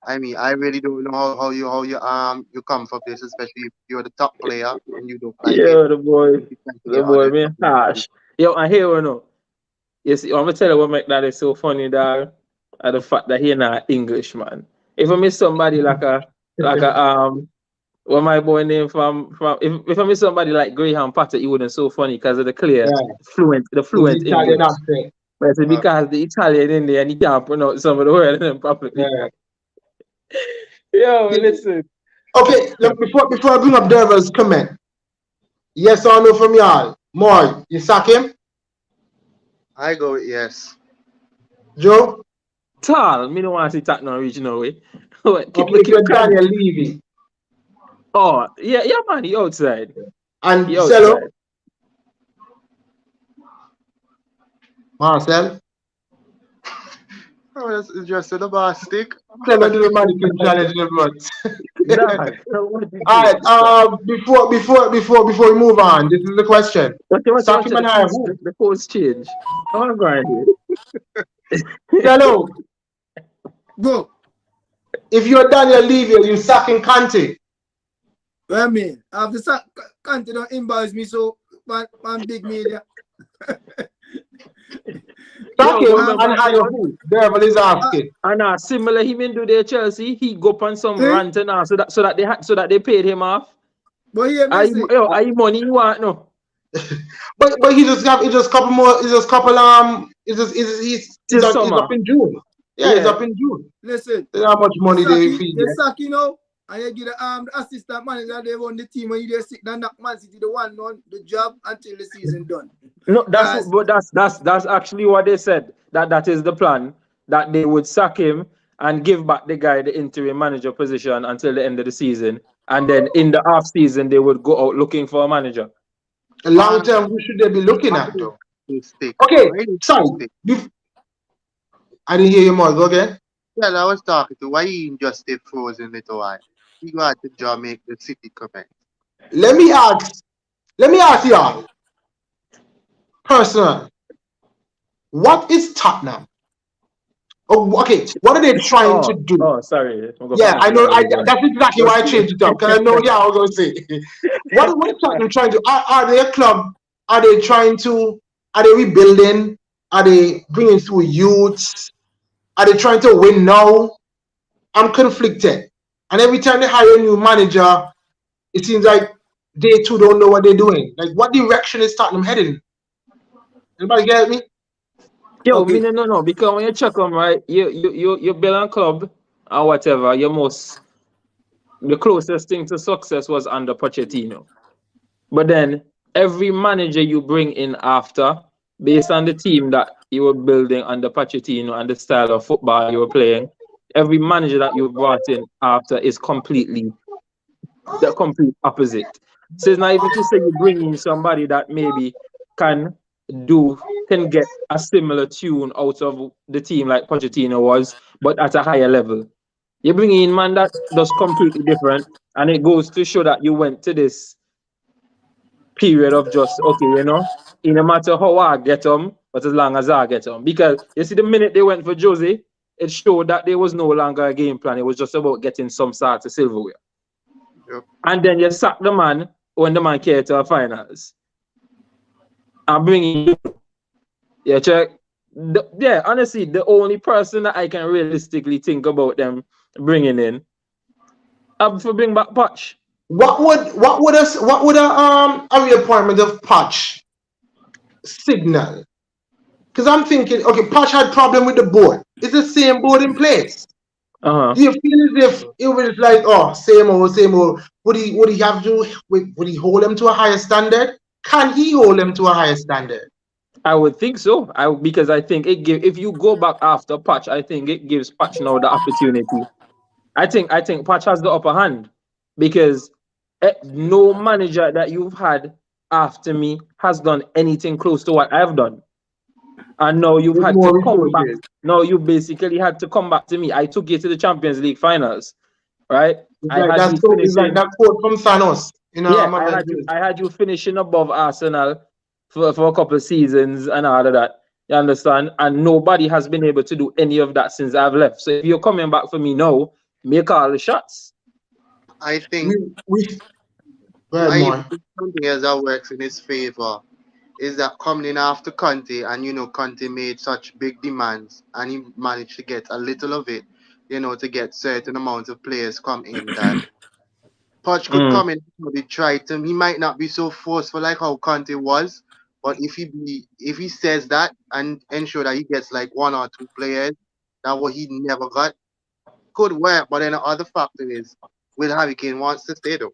I mean, I really don't know how you come from this, especially if you're the top player and you don't like it. Yeah, You try to the get boy, others to man, harsh. Yo, and here we know. You see, I'm gonna tell you what make that is so funny, dog. And the fact that he not English, man. If I miss somebody like a what my boy name from if I miss somebody like Graham Potter, it wouldn't so funny because of the clear Yeah, with the fluent Italian English. accent. But it's because the Italian in there and he can't pronounce some of the words properly. Yeah. Yo, listen. Okay, look, before I bring up Derval's comment, yes or no from y'all? More, you sack him? I go with yes. Joe? Tall, me don't want to see that no original way. What, Okay, look if you're at Conte. Daniel Levy Oh, yeah, yeah, man, he outside. and He Cello, outside. Marcel, Oh, that's just the bastic. Cello do the mannequin challenge in the front. Nah, what did All you right. stop? Before we move on, this is the question. Watch Sakim it, and I who? the post change. I'm going here. Cello, Go. if you're Daniel Levy, you sacking Conte. Well, I mean, after Conte don't embarrass me so man big media. Sack Yo, him remember, and hire who? Devil is asking. and similar him into the Chelsea, he go on some Eh? rant and so that they paid him off. But yeah, me say, Are you money you want no? But he just got, he just couple more, he just couple Till he's summer. up in June. Yeah, he's Yeah. up in June. listen, There's how much money they feed you you. sack you know, and you give the assistant manager they run the team and you just sit down knock Man City the one on the job until the season done. No, Guys, that's actually what they said. That is the plan. That they would sack him and give back the guy the interim manager position until the end of the season. And then in the off season they would go out looking for a manager. A long term, who should they be looking at though? Stick. Okay, Why you sorry. stick? I didn't hear you more. Go again. Well, I was talking to why he just stay frozen little while. He go out to job make the city comment. Let me ask y'all, personal, what is Tottenham? Oh, okay, what are they trying to do? Oh, sorry. Yeah, I know. That's exactly why I changed it up because I know. Yeah, I was gonna say, what is Tottenham trying to? Are they a club? Are they trying to? Are they rebuilding? Are they bringing through youths? Are they trying to win now? I'm conflicted, and every time they hire a new manager, it seems like they too don't know what they're doing. Like, what direction is Tottenham heading? Anybody get me? Yo, okay. no, because when you check them, right, you build a club or whatever, the closest thing to success was under Pochettino. But then every manager you bring in after, based on the team that you were building under Pochettino and the style of football you were playing, every manager that you brought in after is completely the complete opposite. So it's not even to say you bring in somebody that maybe can can get a similar tune out of the team like Pochettino was, but at a higher level. You bring in man that does completely different, and it goes to show that you went to this period of just okay, no matter how I get them, but as long as I get them. Because you see, the minute they went for Jose, it showed that there was no longer a game plan. It was just about getting some sort of silverware. Yep. And then you sack the man when the man came to a finals. And bring in you. Yeah, check. Honestly, the only person that I can realistically think about them bringing in, for bring back Poch. What would a reappointment of Poch signal? Because I'm thinking, okay, Poch had problem with the board. It's the same board in place. Uh-huh. Do you feel as if it was like, oh, same old, same old? Would he have to? Would he hold them to a higher standard? Can he hold them to a higher standard? I would think so. Because I think if you go back after Patch, I think it gives Patch now the opportunity. I think Patch has the upper hand because no manager that you've had after me has done anything close to what I've done. And now you've With had more to come back. resources. No, you basically had to come back to me. I took you to the Champions League finals, right? It's I like had you it's like finishing. that quote from Thanos. Yeah, I had you finishing above Arsenal for a couple of seasons and all of that. You understand? And nobody has been able to do any of that since I've left. So if you're coming back for me now, make all the shots. I think Go ahead, I more. think something else that works in his favor is that coming in after Conte, and Conte made such big demands and he managed to get a little of it, to get certain amounts of players come in that Poch could come in, maybe try to. He might not be so forceful like how Conte was, but if he says that and ensure that he gets like one or two players, that what he never got, could work. But then the other factor is, Will Harry Kane wants to stay though.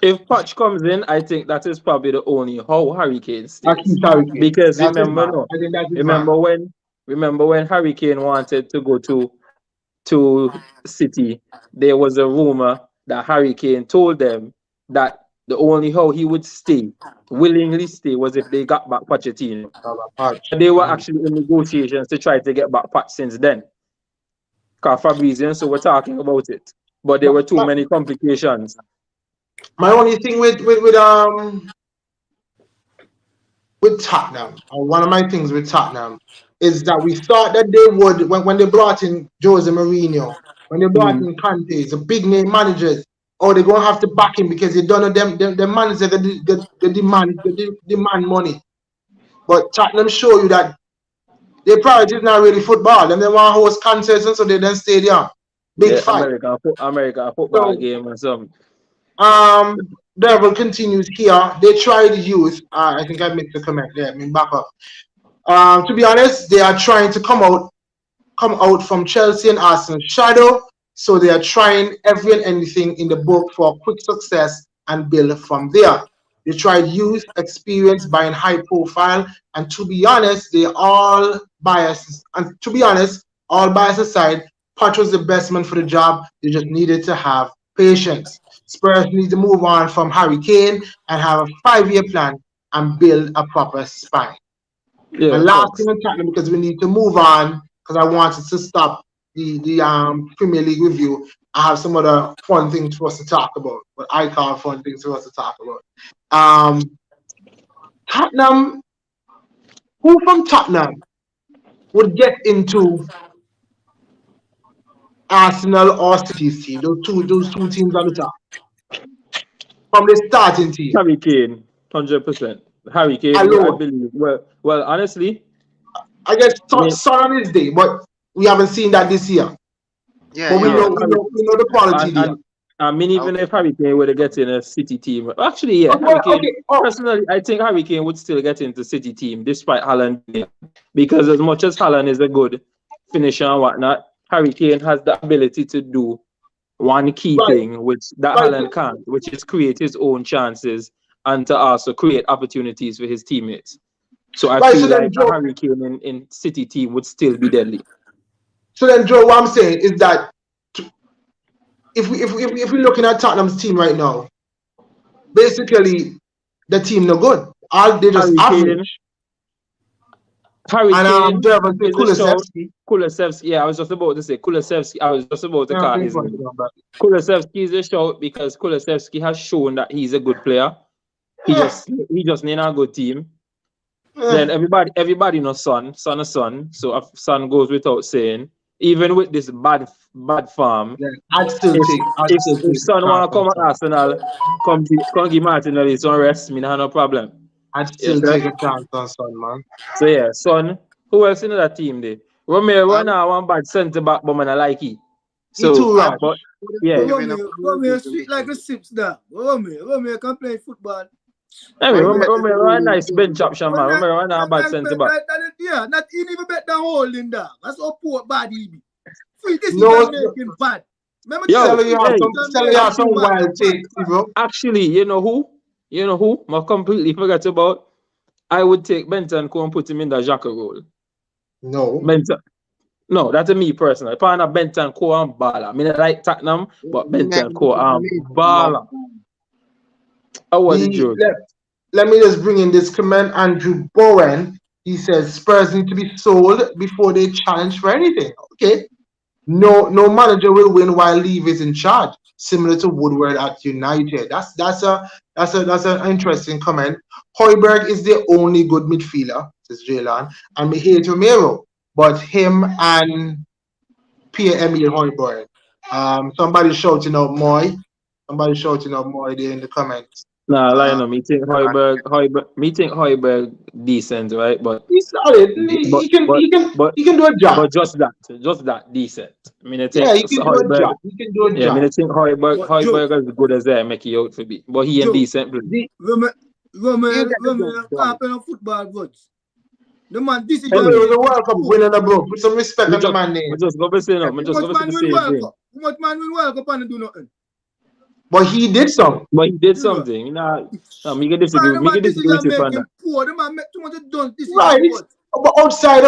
If Patch comes in, I think that is probably the only how Harry Kane That stays. keeps Harry Kane. Because That is remember, man. no, I think that is man. remember when Harry Kane wanted to go to City, there was a rumor that Harry Kane told them that the only how he would stay, willingly stay, was if they got back Pochettino. Patch. And they were actually in negotiations to try to get back Patch since then. Because Fabrizio, so we're talking about it. But there My, were too my, many complications. my only thing with Tottenham, or one of my things with Tottenham, is that we thought that they would when they brought in Jose Mourinho, when they brought in Conte, the big name managers, oh, they're gonna have to back him because you don't know them managers they demand money. But Tottenham show you that their priority is not really football. Them they want to host concerts and so they then stadium. Big Yeah, fight. America football So game and some. Devil continues here. They tried youth. I think I made the comment there. I mean back up. To be honest, they are trying to come out from Chelsea and Arsenal's shadow. So they are trying every and anything in the book for quick success and build from there. They tried youth, experience, buying high profile, and to be honest, they all biased. And to be honest, all bias aside, Poch was the best man for the job. They just needed to have patience. Spurs need to move on from Harry Kane and have a 5-year plan and build a proper spine. My Yeah, last thing facts. on Tottenham because we need to move on because I wanted to stop the Premier League review. I have some other fun things for us to talk about, what I call fun things for us to talk about. Tottenham, who from Tottenham would get into Arsenal or City's team? Those two teams on the top from the starting team Harry Kane, 100%. Harry Kane, I alone. believe. Well, honestly, I guess I mean, Son on his day, but we haven't seen that this year. Yeah, But we you're yeah, know right. we Harry, know we know the quality and there. and I mean, even Okay. if Harry Kane were to get in a City team, actually, yeah, Okay, Harry Kane. okay. Oh, Personally, I think Harry Kane would still get into City team despite Haaland, because as much as Haaland is a good finisher and whatnot, Harry Kane has the ability to do one key right, thing which that right. Haaland can't, which is create his own chances and to also create opportunities for his teammates. So I Right, so feel then like a Joe, Harry Kane in City team would still be deadly. what I'm saying is that if we're looking at Tottenham's team right now, basically the team no good. All they just Harry Kane, average. Harry And Kane Dervin say is a shout. Kulusevski. Kulusevski, yeah, I was just about to say Kulusevski. I was just about to Yeah, call his pinpoint name. it on back. Kulusevski is a shout because Kulusevski has shown that he's a good player. Eh, He just need a good team. Then eh, everybody knows Son is Son. So if Son goes without saying. Even with this bad form, yeah, I'd still if take if the Son chance wanna on come at Son. Arsenal, come give Martinelli some rest, me nah have no problem. I'd Yes, still sir. take a chance on Son, man. So yeah, Son. Who else in that team there? Romero Um, now one bad centre back, but man I like it. He So, too I rash. but wouldn't yeah, give in a Romeo promotion sweet like a because sips there. Romeo can play football. I mean Romeo is Romero a really nice bench good. option, But man. not, Romero not a bad centre back. yeah, not even better than holding there. That's how poor bad he be. Free No, decision making bad. Remember tell Yo, you Stella, free hey, Stella, you decision have some making actually, bad, wild bad, takes, bad. bro. actually, you know who? I completely forgot about. I would take Benton and put him in the Xhaka role. No. Benton. No, that's me personally. Partner Benton Core and Bala. I mean, I like Tottenham, but He never Benton Core did the and major Bala. long. How was the The joke? let me just bring in this comment. Andrew Bowen. He says Spurs need to be sold before they challenge for anything. Okay. No manager will win while Levy is in charge. Similar to Woodward at United. That's an interesting comment. Højbjerg is the only good midfielder, says Jalen, and we hate Romero, but him and Pierre-Emile Højbjerg. Somebody shouting out Moy. Somebody shouting out Moy there in the comments. Nah, Uh, Lionel, me think Højbjerg decent, right? He's solid. But He can but he can but he can do a job. but just that decent. I mean, I think Yeah, he can do a Højbjerg. job. He can do a Yeah, I mean, job. I think But Højbjerg is good as I make it out to be, but he ain't Joe, decent play. The, he'll get the job Romeo done. can't play no football goods. The man Romero decision Anyway, was a making World Cup poor. winner, bro. Put some respect me on the just man me name. just go be saying no, me How just much go be saying man the win same World thing. Cup? How much man win World Cup and do nothing? But he did something. But he did You know. something. You know, we can disagree. Man, the We can man disagree with decision you on that. making poor. The man make too much done Right. decision, but But outside,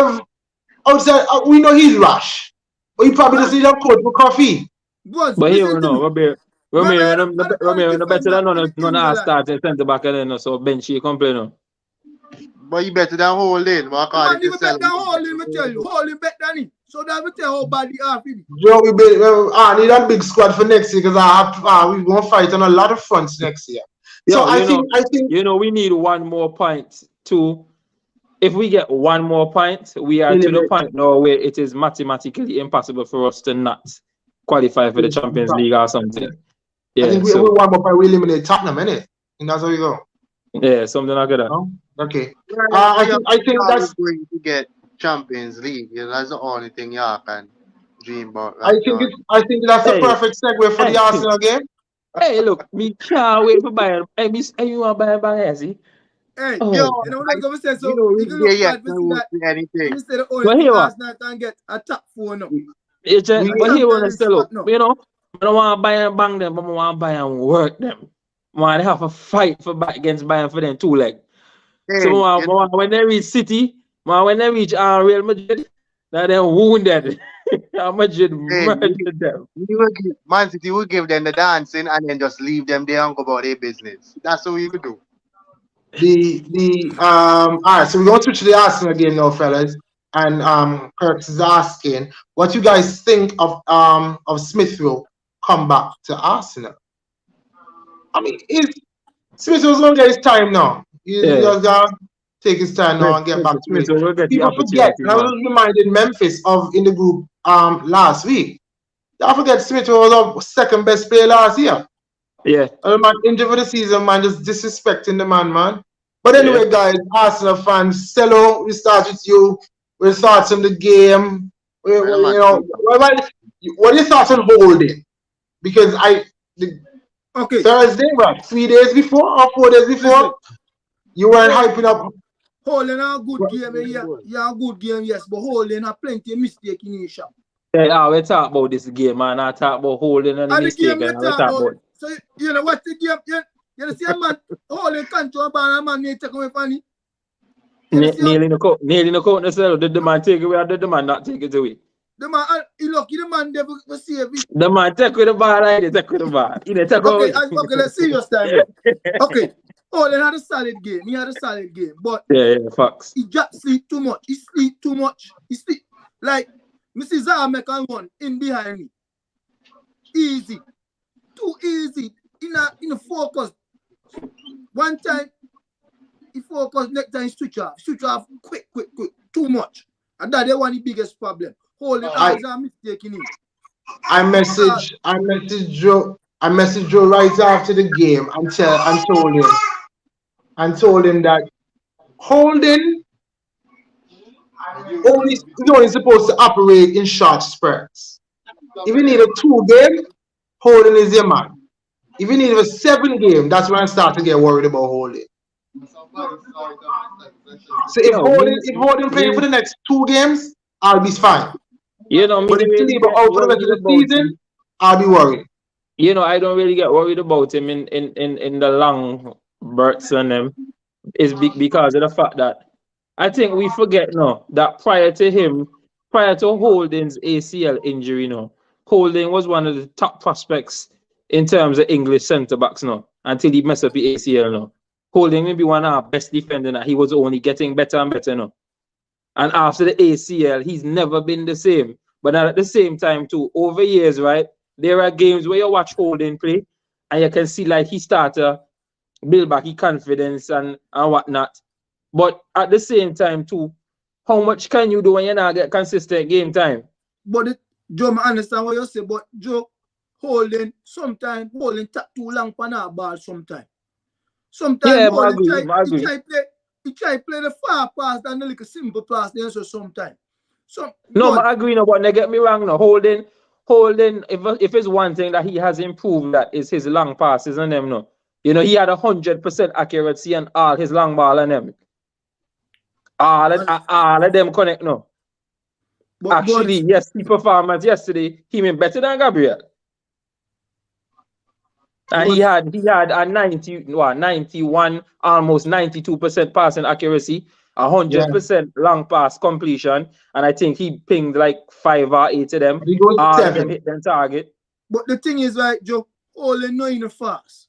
we know he's rash. But he probably just rash. need a coach for coffee. But But here listen we to know, me. Romero, no better Defender than in the none of our England. starters centre back and then so bench he complain no. But you better than Holding. But The man according to even better Sell, than Holding, me tell you. Holding better than him. So that will tell how bad he are for me. Joe, I need a big squad for next year because we won't fight on a lot of fronts next year. So Yeah, I think we need one more point to. If we get one more point, we are to the point now where it is mathematically impossible for us to not qualify for the Champions League or something. Yeah, I think we warm up and we eliminate Tottenham, innit? And that's how we go. Yeah, something like that. No? Okay. I think that's going to get Champions League. Yeah, that's the only thing you can dream about. I think that's a Hey, perfect segue for the Arsenal game. Hey, look, me can't wait for Bayern. Hey, you want Bayern, see? Hey, Oh, yo, you know what I'm going to say? So, you can look bad to see that. Anything. Instead of But only here thing what? Arsenal can get a top 4 now. But here want to say, look, no. you know, I don't want Bayern bang them, but I want Bayern work them. I want to have a fight for back against Bayern for them 2 leg. Hey, So when they reach City, when they reach Real Madrid, now they're wounded. Madrid murdered them. Man City will give them the dancing and then just leave them there and go about their business. That's what we could do. All right, so we're going to switch to the Arsenal game now, fellas. And Kirk is asking, what you guys think of Smith Rowe come back to Arsenal? I mean, Smith Rowe's going to get his time now. He just got to take his time now and get back to it. People forget, and I was reminded Memphis of in the group last week. Don't forget Smith was our second best player last year. Yeah. Man, injured for the season, man, just disrespecting the man. But anyway, guys, Arsenal fans, Cello, we start with you. What thoughts on the game? What are your thoughts on Holding? Because Thursday, what, 3 days before or 4 days before, you weren't hyping up. Holding a good game, yeah, a good game, yes, but Holding a plenty of mistake in his shot. Yeah, we talk about this game, man. I talk about Holding and the mistake. And we talk about. So, you know what the game, you see a man Holding control ball and man take away from it. Nailing the coat, did the man take it away or did the man not take it away? The man, he lucky the man never save it. The man take with the ball, he take with the ball. Okay, let's see your time. Okay. Holding had a solid game. He had a solid game. But facts. He just sleep too much. He sleep too much. He sleep like Mrs. Zah make a run in behind me. Easy. Too easy. In a focus. One time he focus, next time switch off. Switch off quick. Too much. And that's one of the biggest problem. Holding eyes are mistaking him. I messaged Joe right after the game and told him that Holding is only supposed to operate in short spurts. If you need a 2 game, Holding is your man. If you need a 7 game, that's when I start to get worried about Holding. So if Holding playing for the next 2 games, I'll be fine. You know, but if he's out for the rest of the season, I'll be worried. You know, I don't really get worried about him in the long bursts on them. Is because of the fact that I think we forget now that prior to Holding's ACL injury, Holding was one of the top prospects in terms of English centre backs until he messed up the ACL Holding may be one of our best defenders he was only getting better and better And after the ACL, he's never been the same. But at the same time too, over years, right, there are games where you watch Holding play and you can see like he start to build back his confidence and whatnot. But at the same time too, how much can you do when you not get consistent game time? But Joe, I understand what you say, but Joe, Holding tap too long for that ball sometimes. Sometimes he try play the far pass than the little simple pass there sometimes. I agree but don't get me wrong Holding, if it's one thing that he has improved, that is his long passes and them he had 100% accuracy on all his long ball and them. All of them connect Yes, the performance yesterday, he been better than Gabriel. And he had a 91, almost 92% passing accuracy, Yeah. 100% long pass completion, and I think he pinged like 5 or 8 of them. He goes All of 7. them hit them target. But the thing is, right, Joe, all they know in the fast.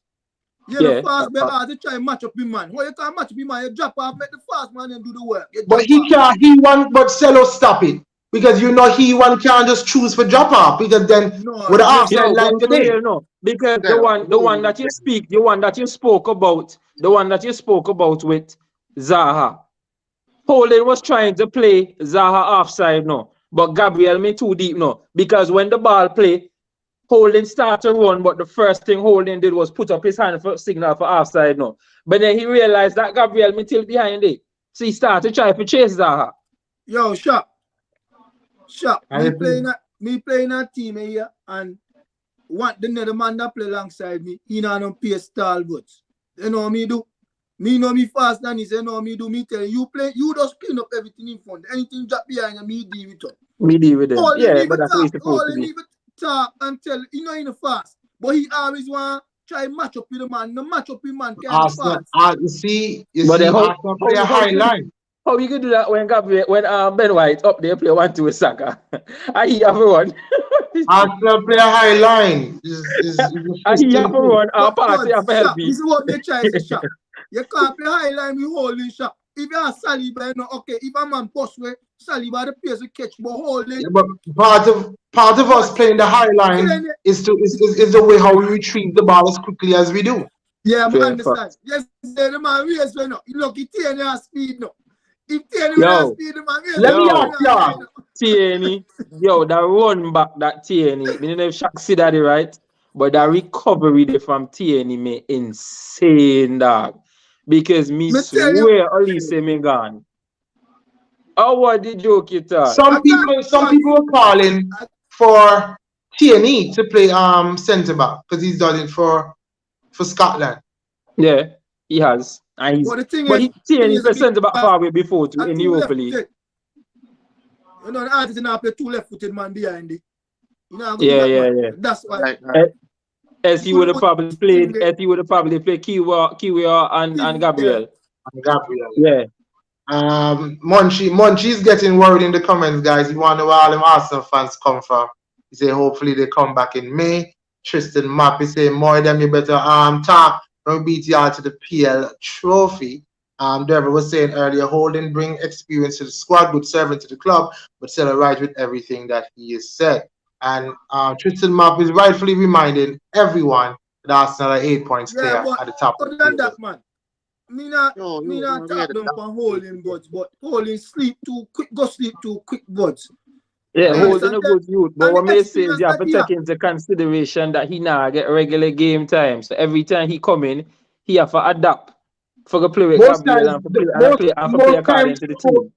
You're Yeah, the fast, but hard to try and match up your man. How you can't match up your man? You drop off, make the fast man and do the work. You But drop off. he want, but Cello stop it. Because you know he one can't just choose for drop off. Because then No, with the yeah. offside Yo, line but for today. real, no, because Yeah, the one that you speak, the one that you spoke about, the one that you spoke about with Zaha, Poland was trying to play Zaha offside, no, but Gabriel me too deep, no, because when the ball play, Holding started to run, but the first thing Holding did was put up his hand for signal for offside, no. But then he realized that Gabriel me still behind it. So he started to try to chase Zaha. Yo, Shop. I agree. Me playing a team here and want the other man that play alongside me, he not on pace stalwarts. You know what me do? Me know me fast than he say, no, me do me tell you play, you just clean up everything in front. Anything drop behind you, me deal with it. Me deal with them. All Yeah, they but that's what he's talk, supposed all to they be. need to talk and tell, you know, in the fast. But he always want try match up with the man. No match up with man can't be Arsenal, fast. you see, But then Arsenal play a high line. how you could do that when Gabriel, when Ben White up there play 1-2 with Saka? And he have a run. Arsenal play a high line. And he have a run. Our party But have a help Shop, this is what me try to Shop. You can't play high line with holding Shop. If you are Saliba, you know, okay, if a man post way, Saliba the place to catch, but holding. Yeah, but part of us playing the high line is the way how we retrieve the ball as quickly as we do. Yeah, I Fair understand. fact. Yes, the man race when no. Look, he turn your speed no. If turn Yo. your speed, the man race. Let me ask you. Tierney, yo, that run back that Tierney, me don't know if Shaq see that right, but that recovery there from Tierney me insane, dog. Because me Me tell you- swear, Elise me gone. Oh, what the joke you thought? Some people are calling for Tierney to play centre back because he's done it for Scotland. Yeah, he has. And he's, But the thing but is, Tierney played centre back far away before too in the Europa League. You know, the artist now play 2 left-footed man behind it. You know, Yeah. That's why. Right. As he would have probably played, Kiwior and Gabriel. And Gabriel. Yeah. Munchie's getting worried in the comments, guys. He wonder where all them Arsenal fans come from. He say hopefully they come back in May. Tristan Mappy say more of them you better talk from BTR to the PL trophy. Deborah was saying earlier, Holding bring experience to the squad, good servant to the club, but still right with everything that he has said. And Tristan Mapp is rightfully reminding everyone that Arsenal are 8 points clear at the top of the than table. that, man. Me not talk them for Holding buds, but Holding sleep too quick, go sleep too quick buds. Yeah, Yes, Holding a good youth. But and what the may say is you have to experience take into consideration that he now get regular game time. So every time he come in, he have to adapt for the play with Most Gabriel times, and play according to the team.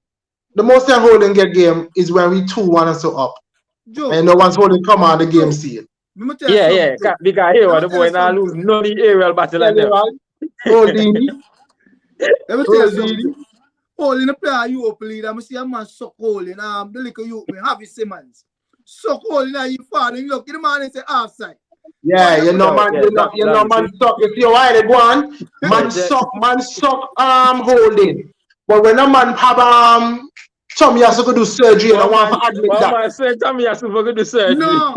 the most time Holding get game is when we 2-1 and so up. Joe, And no one's Holding come on the game scene. Yeah. Because here the boy now lose none of the aerial battle like them. Holding. Let me tell you something. Holding the player Europa League, I'm see a man suck Holding. The little youth, Javi Simmons. Suck Holding and you fall and look, the man is offside. Yeah, man, suck. You see why they go on? Man suck, Holding. But when a man have Tommy has to go do surgery and I want to admit that. Man said Tommy has to go do surgery. No.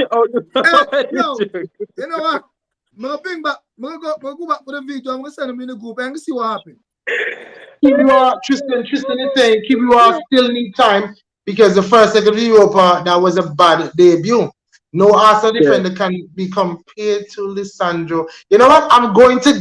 No. You know what? I'm going to go back for the video. I'm going to send him in the group and see what happens. Tristan is saying Kiwior still need time because the first leg of Europa, that was a bad debut. No Arsenal defender can be compared to Lisandro. You know what? I'm going to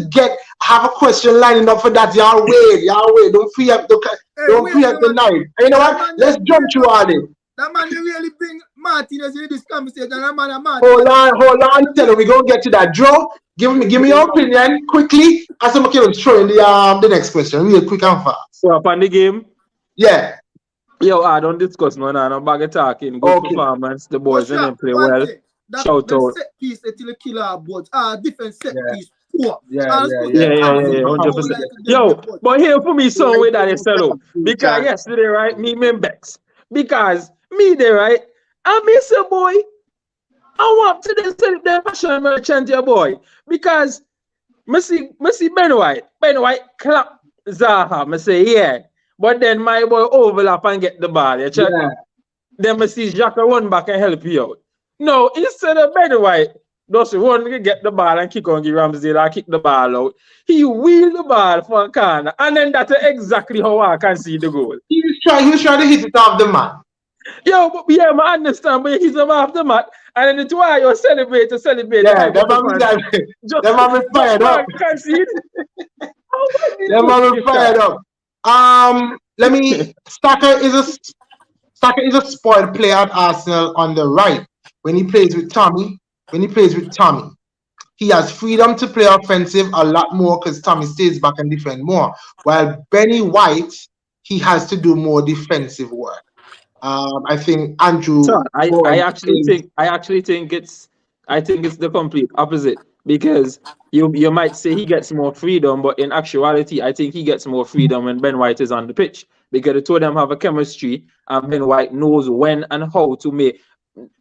have a question lining up for that. Y'all wait. Don't free up the night. And you know what? Let's jump through all this. That man, you really bring Martinez in this conversation. That man, Hold on, tell him we're gonna get to that. Joe, give me your opinion quickly. As I'm going to throw in the next question, real quick and fast. So upon the game? Yeah. Yo, I don't discuss no bag of talking. Good performance. The boys and them play well. Shout out. Set piece until the killer boards. Different set piece. Poor. Yeah, 100%. Yo, but here for me, some way that they sell out. Because yesterday, right, me Bex. Because me there, right, I miss a boy. I want to then sell the fashion merchant, your boy. Because me see Ben White. Ben White clap Zaha. Me say, yeah. But then my boy overlap and get the ball. You check? Yeah. Then me see Xhaka run back and help you out. No, instead of Ben White, just run to get the ball and kick on the Ramsdale and kick the ball out. He wheel the ball for a corner. And then that's exactly how I can see the goal. He was trying to hit it off the man. Yo, but yeah, I understand, but he's off the mat. And then it's why you celebrate. Yeah, that man be fired up. Concede. That man be fired up. Let me. Saka is a spoiled player at Arsenal on the right. When he plays with Tommy, he has freedom to play offensive a lot more because Tommy stays back and defend more. While Benny White, he has to do more defensive work. I think Andrew. So I actually think it's the complete opposite, because you might say he gets more freedom, but in actuality, I think he gets more freedom when Ben White is on the pitch, because the two of them have a chemistry, and Ben White knows when and how to make.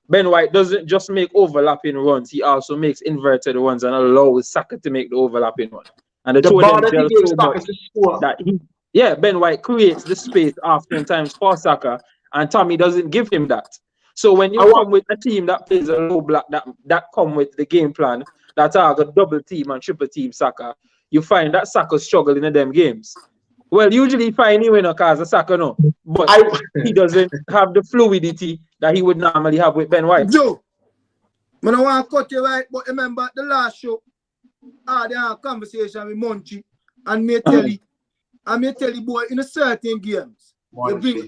Ben White doesn't just make overlapping runs; he also makes inverted runs and allows Saka to make the overlapping one. And the two of them gel so much that Ben White creates the space oftentimes for Saka, and Tommy doesn't give him that. So when you come with a team that plays a low block, that come with the game plan that are a double team and triple team Saka, you find that Saka struggle in them games. Well, usually find him in a cause of Saka, no, but he doesn't have the fluidity that he would normally have with Ben White. Joe, I don't want to cut you right, but remember the last show, I had a conversation with Monchi, and me tell you, boy, in a certain games, you bring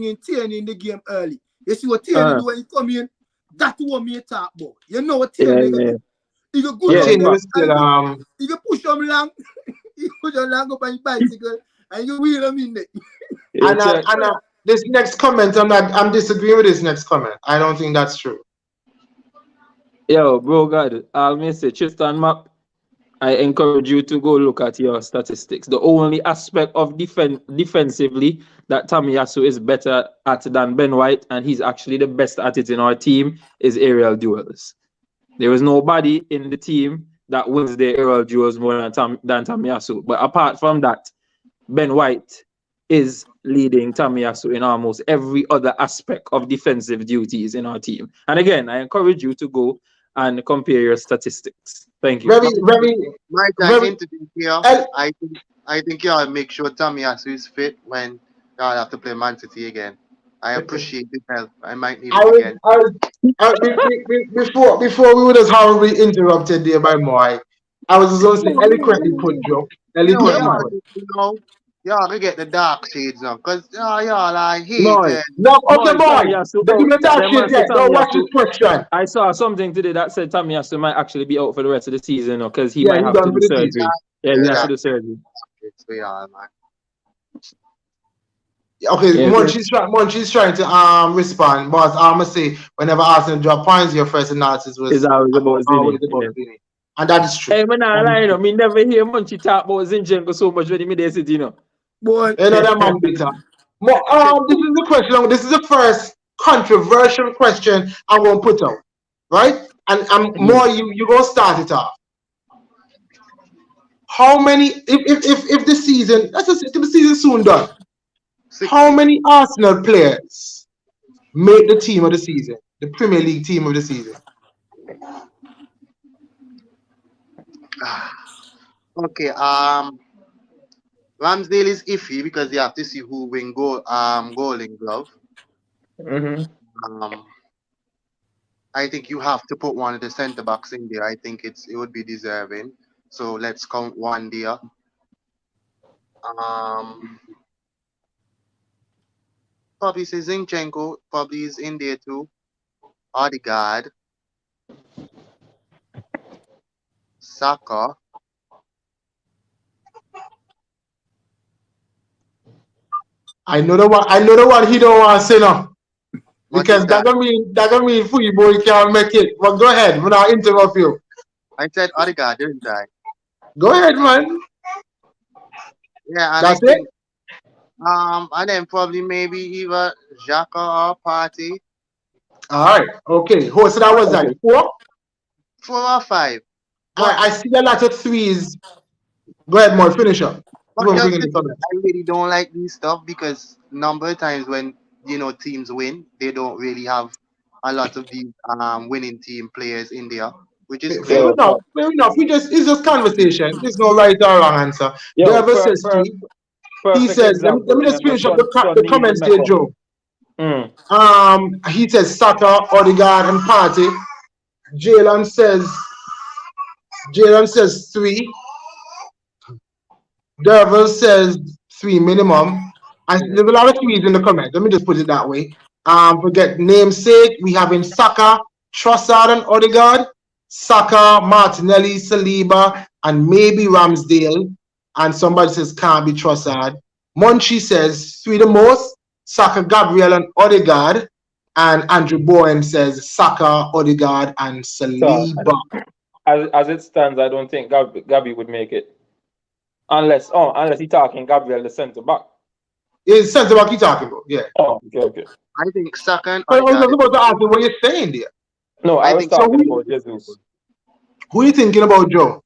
in Tierney in the game early. You see what Tierney do when you come in? That's what me talk about. You know what Tierney do? He go good he go push him long, he push him long up on his bicycle, and you wheel him in there. And this next comment, I'm disagreeing with this next comment. I don't think that's true. Yo, bro, God, I'll miss it. Tristan Map, I encourage you to go look at your statistics. The only aspect of defensively that Tomiyasu is better at than Ben White, and he's actually the best at it in our team, is aerial duels. There is nobody in the team that wins the aerial duels more than Tomiyasu. But apart from that, Ben White is leading Tomiyasu in almost every other aspect of defensive duties in our team. And again, I encourage you to go and compare your statistics. Thank you. I think y'all make sure Tomiyasu is fit when y'all have to play Man City again. I appreciate the help. I might need it again. Before we were just horribly interrupted there by Moy, I was just going to say eloquently put, Joe. Y'all can get the dark shades now, because y'all like hate it. No, okay, boy. The dark shades yet. Don't watch this question. I saw something today that said Tomiyasu might actually be out for the rest of the season, because he might have to do surgery. Yeah, he has to do surgery. Okay, Munchie's trying to respond, but I'm gonna say whenever Arsenal drop points, your first analysis was always about Zini. And that is true. Hey, man, I me never hear Munchie talk about Zinchenko so much when he made it, you know. Boy, another man bitter. This is the question. This is the first controversial question I'm gonna put out, right? And more, you gonna start it off. How many? If the season, let's just say the season soon done. How many Arsenal players made the team of the season, the Premier League team of the season? Okay. Ramsdale is iffy because you have to see who win Golden Glove. I think you have to put one of the centre backs in there. I think it would be deserving. So let's count one there. Probably say Zinchenko probably is in there too. Odegaard, Saka. I know the one he don't want to say no. Because that gonna mean for you boy can't make it. But go ahead, when I interrupt you. I said Odegaard, didn't I? Go ahead, man. Yeah, and that's it. And then probably maybe either Xhaka or Partey. All right. Okay. Who so that was Okay. like 4? 4 or 5. But I see a lot of threes. Go ahead, more. Finish up. but We're just bringing to this say, up. I really don't like these stuff because number of times when teams win, they don't really have a lot of these winning team players in there, which is Fair great. So, enough. Fair enough. It's just conversation. There's no right or wrong answer. yo, Dervis says 3. He perfect says, let example. me just Remember, finish up Son the needs the comments there, Mecca. Joe. Mm. He says Saka, Odegaard, and Party. Jalen says Jalen says 3. Dervil says 3 minimum. There's a lot of threes in the comments. Let me just put it that way. Forget namesake. We have in Saka, Trossard, and Odegaard. Saka, Martinelli, Saliba, and maybe Ramsdale. And somebody says can't be Trossard. Munchie says 3 the most. Saka, Gabriel, and Odegaard. And Andrew Bowen says Saka, Odegaard, and So, Saliba. as it stands, I don't think Gabby would make it. Unless he's talking Gabriel, the centre back. It's centre back you talking about, yeah. Oh, okay. I think Saka and But I was Odegaard. supposed to ask you what you're saying there. No, I I was think so. talking about Jesus. Who are you thinking about, Joe?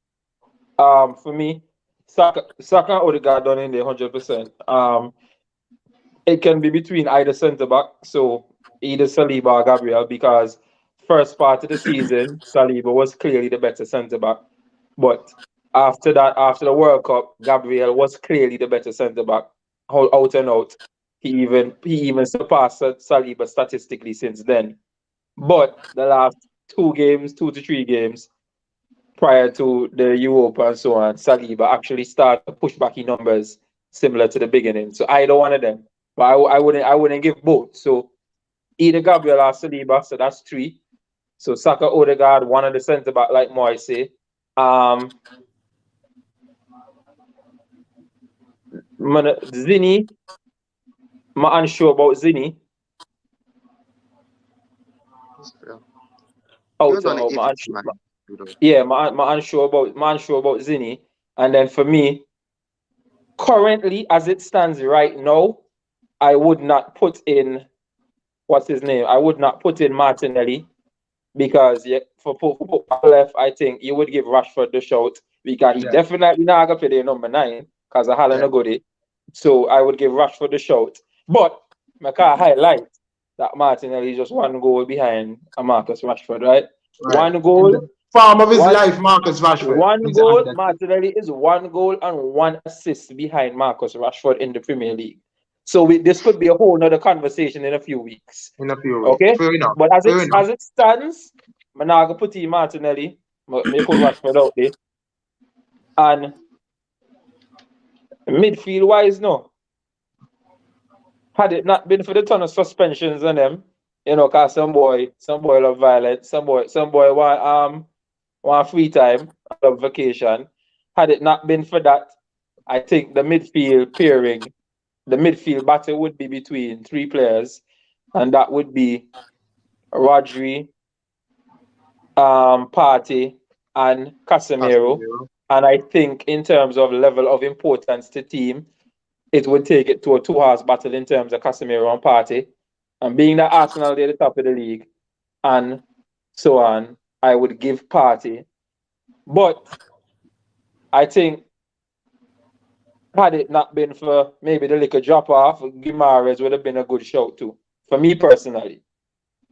For me, Saka and Odegaard done in there 100%. It can be between either centre back, so either Saliba or Gabriel, because first part of the season, Saliba was clearly the better centre back. But after that, after the World Cup, Gabriel was clearly the better centre back, out and out. He even surpassed Saliba statistically since then. But the last 2 games, 2 to 3 games prior to the Europa and so on, Saliba actually started to push back in numbers similar to the beginning. So either one of them, but I wouldn't give both. So either Gabriel or Saliba, so that's 3. So Saka, Odegaard, one of the centre back, like Moy say. Zini, I'm unsure about Zini. He Out was on and the out, iffy man. yeah, I'm unsure about Zini. And then for me, currently as it stands right now, I would not put in what's his name? I would not put in Martinelli because for left, I think you would give Rashford the shout because he definitely not gonna play the number 9 because I had a good. So I would give Rashford the shout. But I can't highlight that Martinelli is just 1 goal behind Marcus Rashford, right? Right. 1 goal. Farm of his One, life, Marcus Rashford. one goal, Martinelli is 1 goal and 1 assist behind Marcus Rashford in the Premier League. So this could be a whole nother conversation in a few weeks. In a few weeks. Okay? Fair enough. But as Fair enough. it stands, I'm not going to put in Martinelli. Me put Rashford out there. And midfield wise, no. Had it not been for the ton of suspensions on them, cause some boy love violence, some boy want free time, love vacation. Had it not been for that, I think the midfield battle would be between 3 players, and that would be Rodri, Partey, and Casemiro. And I think in terms of level of importance to team, it would take it to a 2-horse battle in terms of Casemiro and Partey. And being that Arsenal they're the top of the league and so on, I would give Partey. But I think had it not been for maybe the little drop off, Guimaraes would have been a good shout too. For me personally.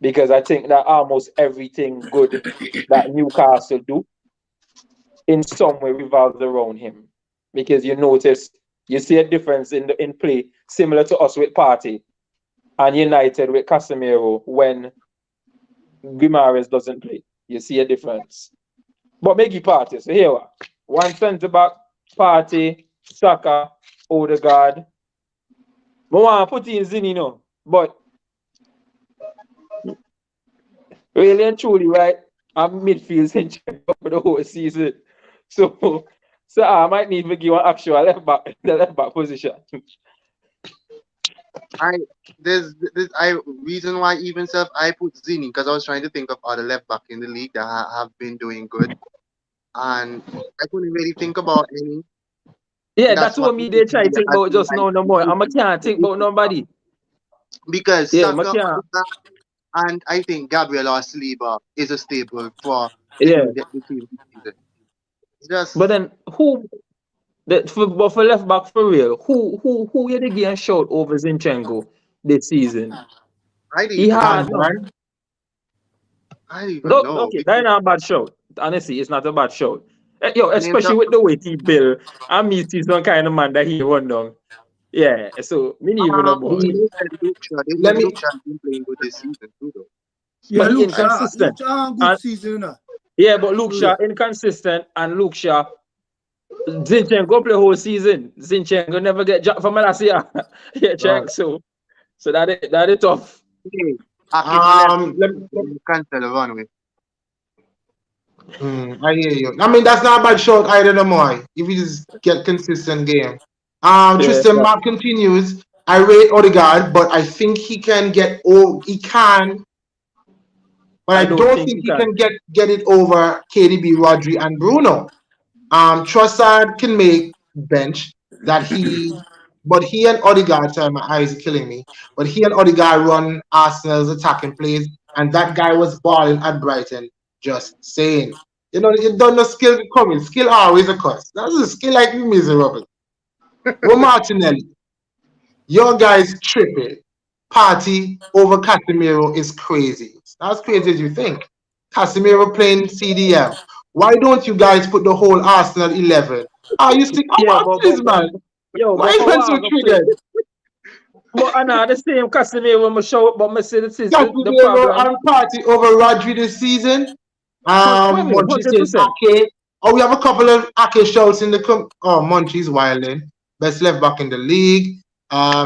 Because I think that almost everything good that Newcastle do in some way revolves around him. Because you see a difference in play, similar to us with Partey and United with Casemiro when Guimaraes doesn't play. You see a difference. But make it Partey. So here we are. 1 centre back, Partey, Saka, Odegaard. I want to put in Zini now. But really and truly, right, I'm midfield in for the whole season. So I might need to give an actual left back position. Reason why even self I put Zini because I was trying to think of other left back in the league that have been doing good, and I couldn't really think about any. Yeah, that's what me they try to think about just now no more. I can't think about nobody. Because yeah, Saka, And I think Gabriel or Saliba is a staple for Yeah. the team this season. Just But then but for left back for real, who you the game shout over Zinchenko this season? I don't He even had know. no. man. I don't even No, know okay, that's because not a bad shout. Honestly, it's not a bad shout. Yo, name especially that with the way he built, and me see some kind of man that he run down. Yeah, so me not even know about it. they said Luke Shaw. They Let said me Luke Shaw has been playing good this season too, though. Yeah, But he Luke Shaw inconsistent. had a good And season now. yeah, but Luke For Shaw real. inconsistent, and Luke Shaw Zinchenko play whole season. Zinchenko never get dropped from last year. Yeah, right. check. So that is tough. Hey, Hakimi left Let, and cancel a runway. I hear you. I mean, that's not a bad shot either, no more. If you just get consistent game. Yeah, Tristan Mark continues. I rate Odegaard, but I think he can get. Oh, he can, but I I don't don't think think he he can. can get it over KDB, Rodri, and Bruno. Trossard can make bench that but he and Odegaard, sorry, my eyes are killing me. But he and Odegaard run Arsenal's attacking plays, and that guy was balling at Brighton. Just saying. You know, you don't know skill coming. Skill always a cost. That's a skill like you miserable. Well, Martinelli, your guys tripping. Party over Casemiro is crazy. It's not as crazy as you think. Casemiro playing CDM. Why don't you guys put the whole Arsenal 11? You see, I'm Yeah, after this, man. yo, Why but is for man what so I go play? triggered? But I know the same Casemiro when I show up, but I say the Casemiro problem. and Party over Rodri this season. Munchie says 100%. Ake. Oh, we have a couple of Ake shouts in the Munchie's wilding. Best left back in the league.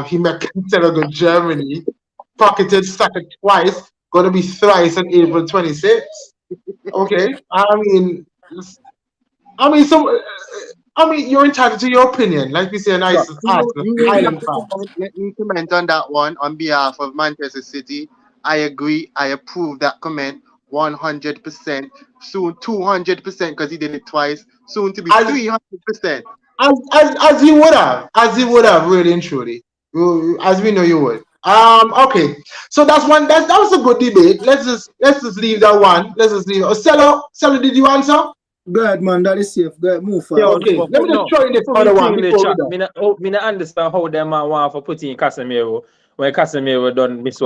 He met Cancelo Germany. Pocketed Saka twice. Gonna be thrice on April 26th. Okay. You're entitled to your opinion. Like we say, a nice Arsenal Island fan. Let me comment on that one on behalf of Manchester City. I agree. I approve that comment 100%. Soon 200% because he did it twice. Soon to be As 300%. as you would have, really and truly, as we know you would. Okay, so that's one. That was a good debate. Let's just leave that one. Let's just leave. Cello, did you answer? Go ahead, man. That is safe. Go ahead, move Yo, forward. Okay, let me just throw in this for me other one thing in the before we chat. go. Me not understand how them man want for putting Casemiro when Casemiro done miss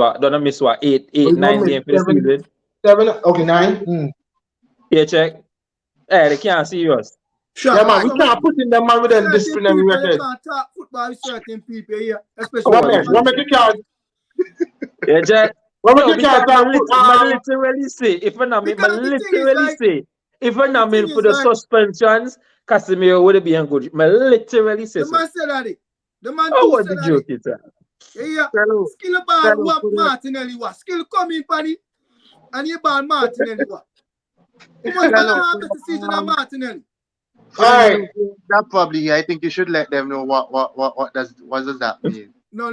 what eight, We 9 don't games for the seven, season. okay, 9. Yeah, check. Hey, they can't see us. Sure. Yeah, man, we can't put in them man with them Certain disciplinary people, you record. can't talk football with certain people here, especially Oh, One when minute, you one minute, you can't. Yeah, check. One Yo, minute, you because can't talk foot. I literally say, if I not because the thing is like, if I not the thing for is the like, suspensions, Casemiro would be a good. I literally say the so. man said that it. The man Oh, too what said the that joke it. is that? Yeah, Hello. skill ball Hello, what put it- Martinelli was. Skill coming for it, and you ball Martinelli what. How much Hello, man have put better season than Martinelli? Put in All the right. link. That probably, I think you should let them know what does that mean. No.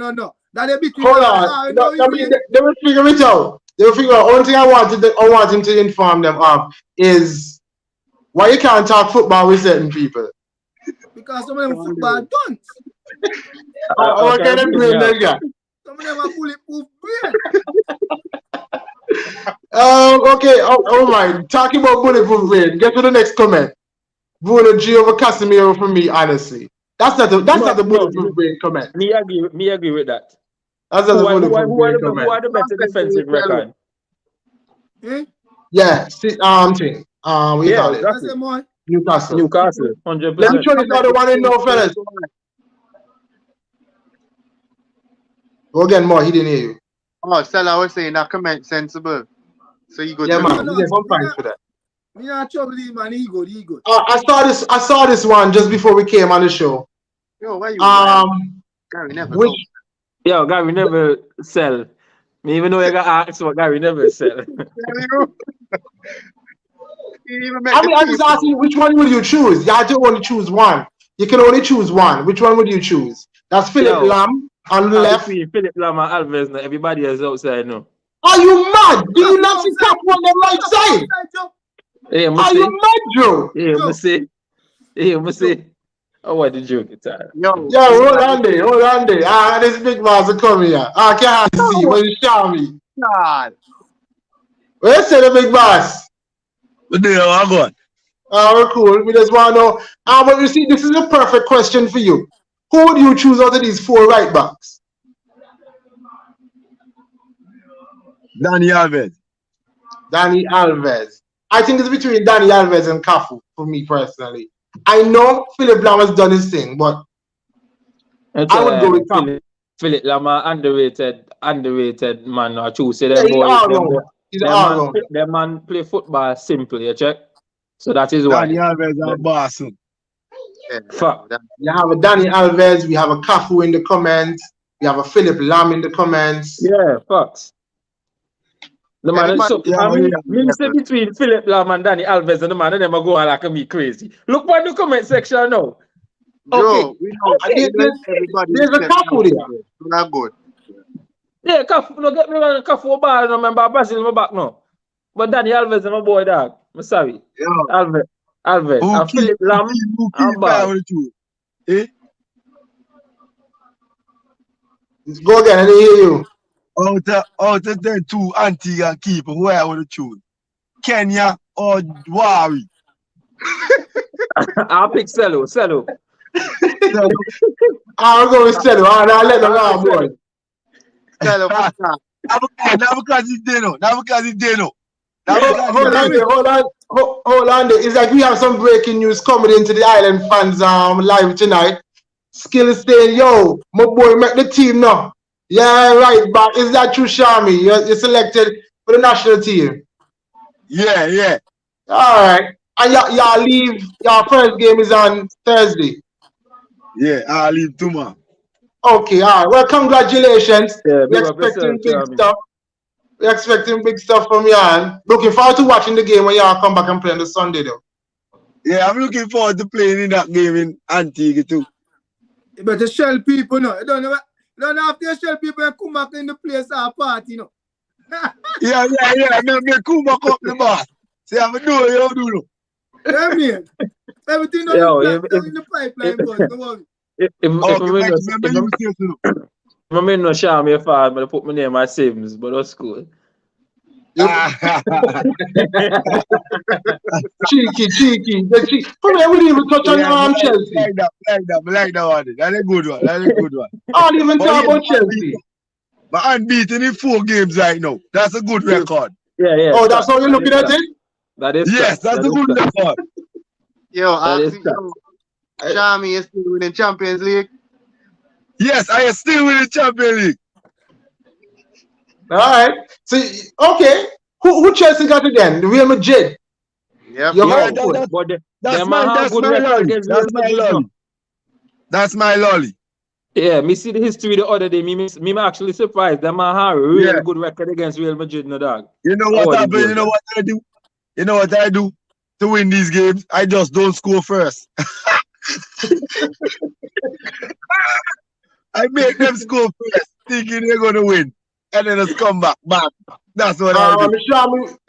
That a between Hold them. on. You know we win. They will figure it out. They will figure out. Only thing I want him to inform them of is why you can't talk football with certain people. Because some of them football don't. What Okay, kind of brain they got? Some of them are bulletproof brain. Okay. Oh my. Talking about bulletproof brain. Get to the next comment. Bruno G over Casemiro for me, honestly. That's not a bulletproof brain comment. Me agree with that. That's not a bulletproof brain Who comment. are the better defensive record? Eh? Yeah. Thing. What do you call it? I Exactly. say more. Newcastle. 100%. Let me show this other one in now, fellas. Go again, more. He didn't hear you. Oh, Stella was saying that comment sensible. So you go Yeah, to man. No, You get one point for that. Me not trouble him, man. He good. I saw this one just before we came on the show. Yo, why you Gary never Which Yo, Gary never sell. Me even though I got asked what Gary never sell. I'm just asking you, which one would you choose? You have to only choose one. You can only choose one. Which one would you choose? That's Philip Yo, Lam on the left. between Philip Lam and Alves, now, everybody is outside now. Are you mad? Do you not see Cap on the right side? Hey, Are you mad, Joe? Hey, I say. Oh, what the joke it's at? Yo, hold on there. This big man come here. I can't see when you show me. God. Where's the big boss? But there I go. We're cool. We just want to know. But you see, this is a perfect question for you. Who would you choose out of these 4 right backs? Danny Alves. Danny Alves. I think it's between Danny Alves and Cafu for me personally. I know Philip Lam has done his thing, but I would go with Cafu. Philip Lam, underrated man. I choose say Yeah, them he's boy. He's all round. Them man play football simple. You check. So that is Danny why. Alves and Barson. Fuck. You have a Danny Alves, we have a Cafu in the comments, we have a Philip Lam in the comments. Yeah, facts. The man, so me say between Philip Lam and Danny Alves and the man, and them are going like me crazy. Look what the comment section now. Joe, we know there's a Cafu there. Not good. Yeah, Cafu, no get me wrong, Cafu ball, no remember Brazil my back now. But Danny Alves is my boy dog. I'm sorry. Yeah. Alves. And Philip Lam and ball. Eh? Go again, I didn't hear you. Out of them 2 Antigua keeper, who I would have choose? Kenya or Wari? I'll pick Cello. I'll go with Stelo. I'll let them know, boy. Tell him what's that. Now because it's Deno. Hold on there. It's like we have some breaking news coming into the Island fans live tonight. Skill saying, yo, my boy make the team now. Yeah, right, but is that true, Shami? You're selected for the national team. Yeah. All right. And y'all leave, your first game is on Thursday. Yeah, I'll leave tomorrow. Okay, all right. Well, congratulations. Yeah, We're expecting big stuff. We're expecting big stuff from y'all. Looking forward to watching the game when y'all come back and play on the Sunday, though. Yeah, I'm looking forward to playing in that game in Antigua, too. You better shell people, no. You don't have to shell people and come back in the place or party, no. Yeah. Me come back up the boss. See, I'm doing you do, no. Yeah, man. Everything in the pipeline, boys. Don't worry. If I'm in no Shami fan, I'm going to put my name as Sims, but that's cool. Cheeky. Come here, we didn't even touch on Chelsea. Like that one. That's a good one. I didn't even talk about Chelsea. But unbeaten in 4 games right now. That's a good record. Yeah. Oh, that's how you're looking at it? That is yes, that's a good record. Yo, Shami is still winning Champions League. Yes, I am still winning Champions League. All right. So, okay. Who Chelsea got again? The Real Madrid. Yep. That's my lolly. Yeah, me see the history the other day. Me actually surprised. Them man have a really good record against Real Madrid, no dog. You know what happened? You know what I do? You know what I do to win these games? I just don't score first. I make them score first, thinking they're gonna win, and then just come back. Bam. That's what I do.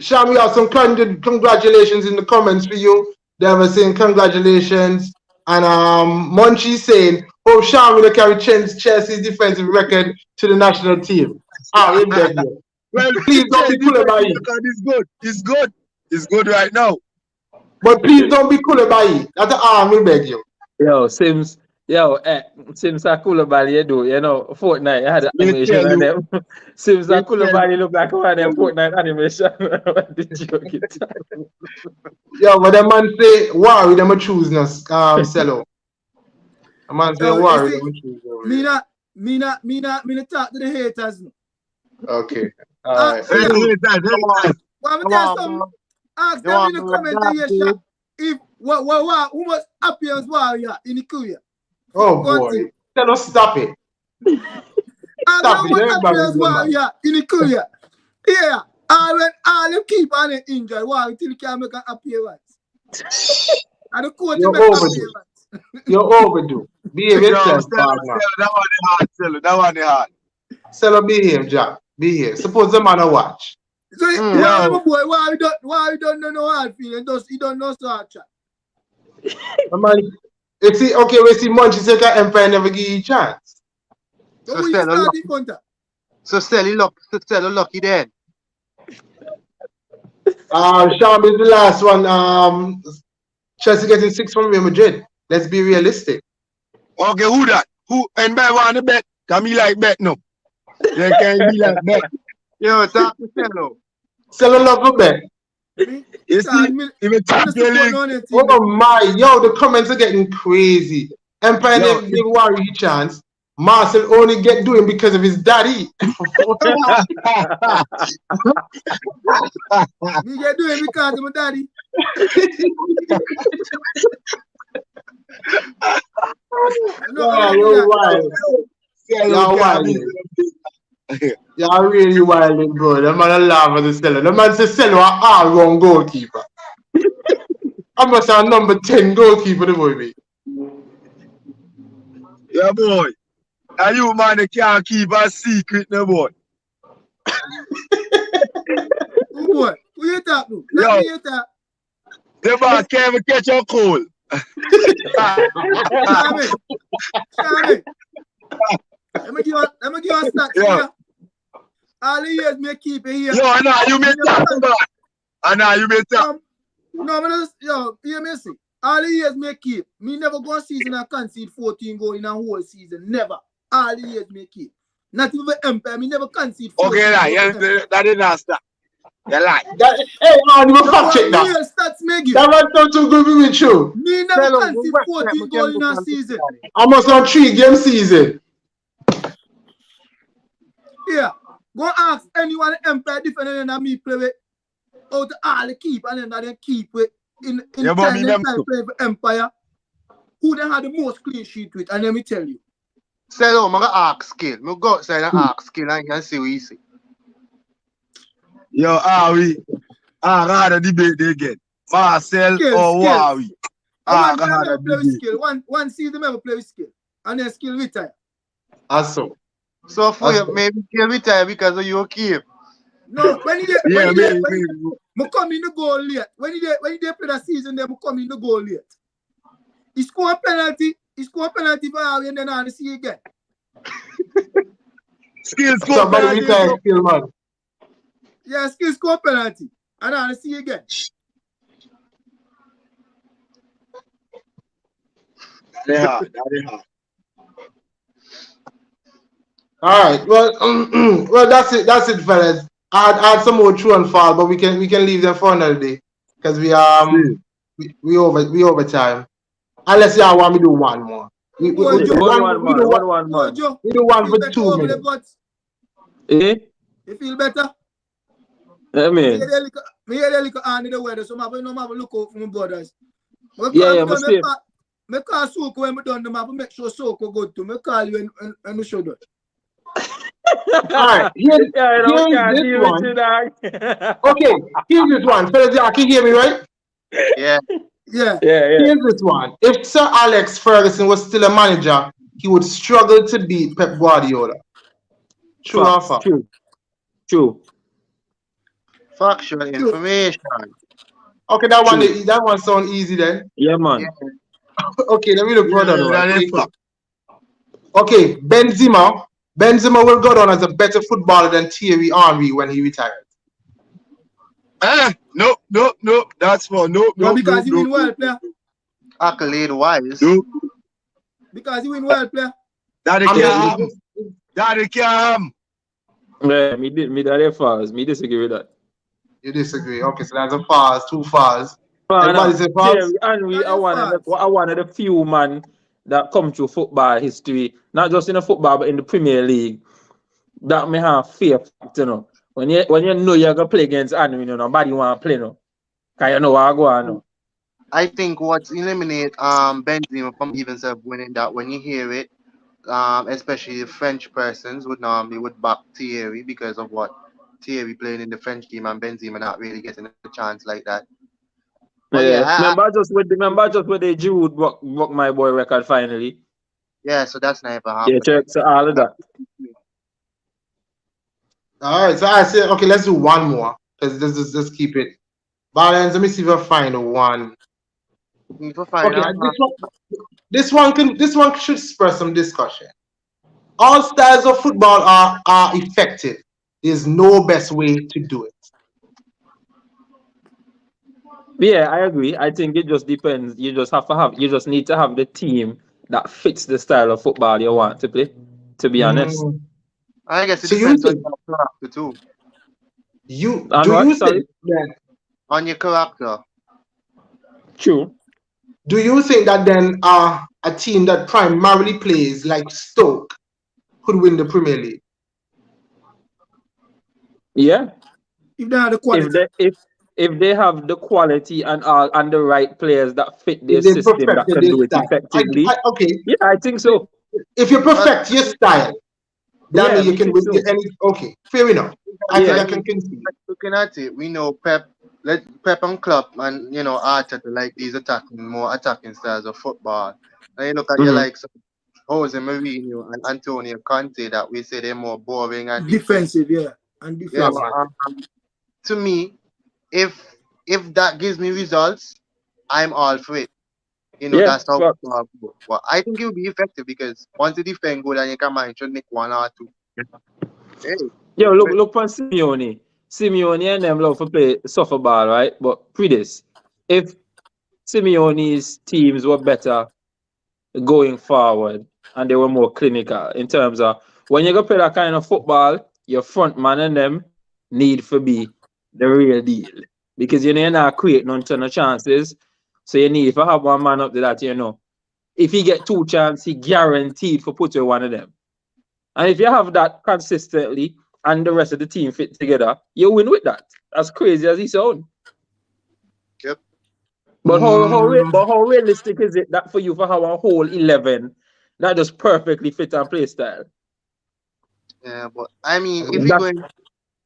Shami, have some congratulations in the comments for you. They were saying congratulations, and Munchie saying, "Oh, Shami will carry Chelsea's defensive record to the national team." Well, please don't be cool about it. It's good right now. But please don't be cool about it. That's the army, beg you. Sims are cool about it, you know, Fortnite. I had an animation on them. Sims are cool about it, look like one of them Fortnite animation. Yeah, but the man say, worry, them choose no Cello. The man say, worry, them choose. Me not talk to the haters. Okay. All right. Ask them in the comment here, if who much happy as well in the career. Oh boy. Tell us stop it. Stop it. In the career. Yeah. All them keep on it injured. Wow, until you can make an appearance. And the coach make an appearance. You're overdue. Behave yourself, partner. That one hard. Cello, behave, Jack. Behave. Suppose the man watch. So, boy, why you don't know no hard feeling? He don't know so hard chat. Man, you see, okay, we see Munchie say that Empire never give you a chance. So Stella lucky then. Sham is the last one. Chelsea getting 6 from Real Madrid. Let's be realistic. Okay, who that? Who? And by want to bet? Can me like bet no. They can be like bet. Yo, talk to Cello. Sell a love for bet. You see, even Champions League. Oh my, yo, the comments are getting crazy. Empire Yo, never worry chance. Marcel only get doing because of his daddy. Me get doing because of my daddy. Yeah, you're wild. You're wild. You're really wild, bro. The man a laugh at the seller. The man says seller are all wrong goalkeeper. I must have number 10 goalkeeper, the boy be. Yeah, boy. And you man can't keep a secret, no boy. Oh boy, who you talk to? Yo. Let me hear that. The man can't even catch a cold. Shami. Let me give you a stat Yo. here. All the years me keep it here. Yo, Anna, you may talk about. Anna, you may talk. No, but just, yo, hear me see. All the years me keep. Me never go a season and concede 14 goals in a whole season. Never. All the years me keep. Not even the Empire. Me never concede 14 Okay, right. goals. Yeah, that did not stop. You lie. Hey, man, you fact check that. Real stats me give. That man sound too good with you. Me never Cello, concede we 14 goals in a season. Almost on 3-game season. Yeah. Go ask anyone Empire defender than me play with. Out all the keep and then they keep with in Yeah, but me them time too. play for Empire. Who they had the most clean sheet with? And let me tell you. Cello, I'm going to ask skill. I'm go outside and ask skill and you can see what you see. Yo, we rather debate again. Marcel Skill, or skill. Wawi? One time Rather ever play with debate. skill. One season ever play with skill. And then skill retire. Also. So for That's you, maybe kill me time because of your keep. No, when he Yeah, maybe. come in the goal late. When he play that season, they come in the goal late. He score a penalty. He score a penalty for Harry and then I see again. Skill score Somebody penalty. retire skill, man. Yeah, skill score penalty. And I see again. They hard. They hard. All right. Well, well, that's it. That's it, fellas. I had some more true and false, but we can leave them for another day because we over time. Unless y'all want me to do one more. We do one for 2 minutes. Eh? You feel better? I mean, Me hear the little hand in the weather, so I have to look out for my brothers. yeah, but still. I call Soko when I done them, I have to make sure Soko good too. I call you when we show that. All right. Here's this one. Okay. Here's this one. Fellas, y'all can hear me, right? Yeah. Yeah. Here's this one. If Sir Alex Ferguson was still a manager, he would struggle to beat Pep Guardiola. True or false? True. Factual information. Okay, that one sound easy then. Yeah, man. Yeah. Okay, let me look for another that one. is fact. Okay, Benzema will go down as a better footballer than Thierry Henry when he retires. No. That's for no. Because he win well player. Accolade wise. No. Because he win well player. Daddy Cam. Yeah, me that is false. Me disagree with that. You disagree? Okay, so that's a false, 2 false. Nah, Everybody say false? Thierry Henry are one of the few man that come through football history, not just in the football but in the Premier League. That may have fear, you know. When you know you're gonna play against Henry, you know, nobody want to play no. Cause you know what I go on now. I think what's eliminate Benzema from even winning that when you hear it, especially the French persons would back Thierry because of what Thierry playing in the French team and Benzema not really getting a chance like that. But remember just with the Giroud broke my boy record finally. Yeah, so that's never happened. Yeah, check so all of that. All right, so I say, okay, let's do one more. Let's keep it. Balance, let me see if I find one. Okay, this one should spur some discussion. All styles of football are effective. There's no best way to do it. Yeah, I agree. I think it just depends. You just need to have the team that fits the style of football you want to play, to be honest. Mm. I guess it So you depends on think your character too. you And do what? you Sorry? think that On your character. True. do you think that then a team that primarily plays like Stoke could win the Premier League Yeah. If they have the If quality. they if they have the quality and the right players that fit their if they system that perfected can their do it style? effectively, Okay. yeah, I think so. If you But perfect your style, that Yeah, means you me can think win so. any. Okay, fair enough. I because think Yeah. I I can mean, concede. looking at it, we know Pep and Klopp and Arteta like these more attacking styles of football. And you look at your Hmm. likes of Jose Mourinho and Antonio Conte that we say they're more boring and defensive. Defensive, yeah. And Yeah, All defensive. right. to me, if if that gives me results, I'm all for it. Yeah. That's how But football goes. But I think it will be effective because once you defend good and you can manage to nick one or two, hey, yo, look for Simeone. Simeone and them love to play soccer ball, right? But pre this, if Simeone's teams were better going forward and they were more clinical in terms of when you go play that kind of football, your front man and them need to be the real deal. Because you're not creating none ton of chances. So you need if I have one man up to that, if he get two chances, he guaranteed for put you one of them. And if you have that consistently and the rest of the team fit together, you win with that. As crazy as it sounds. yep. Mm, But how realistic is it that for you for how a whole 11 that just perfectly fit and play style? Yeah, but I mean, That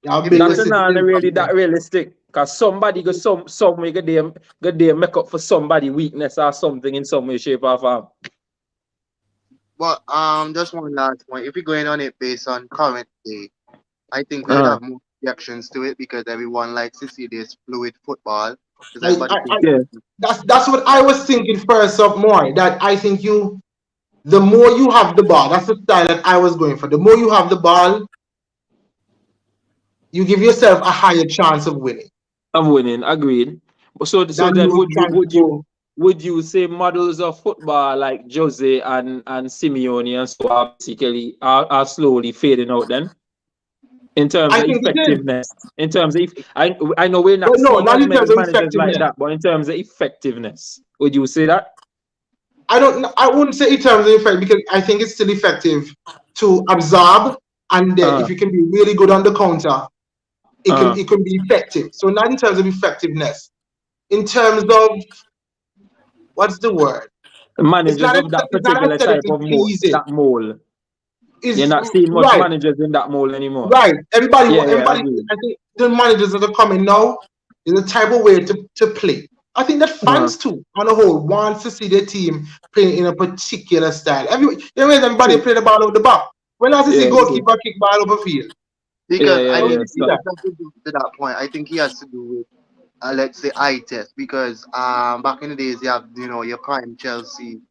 y'all if being we that's a not citizen really from that realistic. Cause somebody go some way get them make up for somebody weakness or something in some way, shape or form. but just one last point. If we're going on it based on current day, I think we would Uh, have more reactions to it because everyone likes to see this fluid football because I, everybody I, thinks I, yeah. that's what I was thinking first up more. That I think the more you have the ball, that's the style that I was going for. The more you have the ball, you give yourself a higher chance of winning. I'm winning, agreed. So Than then you trying to go. would you say models of football like Jose and Simeone and so are basically are slowly fading out then? In terms I of think it is. effectiveness. In terms of I know we're But not no, seeing not as in many terms of managers like effectiveness. that, but in terms of effectiveness, would you say that? I wouldn't say in terms of effect because I think it's still effective to absorb, and then Uh, if you can be really good on the counter, uh, it can be effective. So not in terms of effectiveness. In terms of what's the word? managers of that It's not particular type aesthetically of mold, pleasing. that mold. You're Is not seeing much right, managers in that mold anymore. right. Yeah, Everybody. agreed. I think the managers that are coming now is the type of way to play. I think that Uh, fans too, on the whole, wants to see their team playing in a particular style. Everybody true. play the ball over the back. When last you see Yeah, true. goalkeeper kick ball over field? because Yeah, I When mean, you yeah. see it that? has to do to that point. I think he has to do with let's say eye test because back in the days you have your prime Chelsea,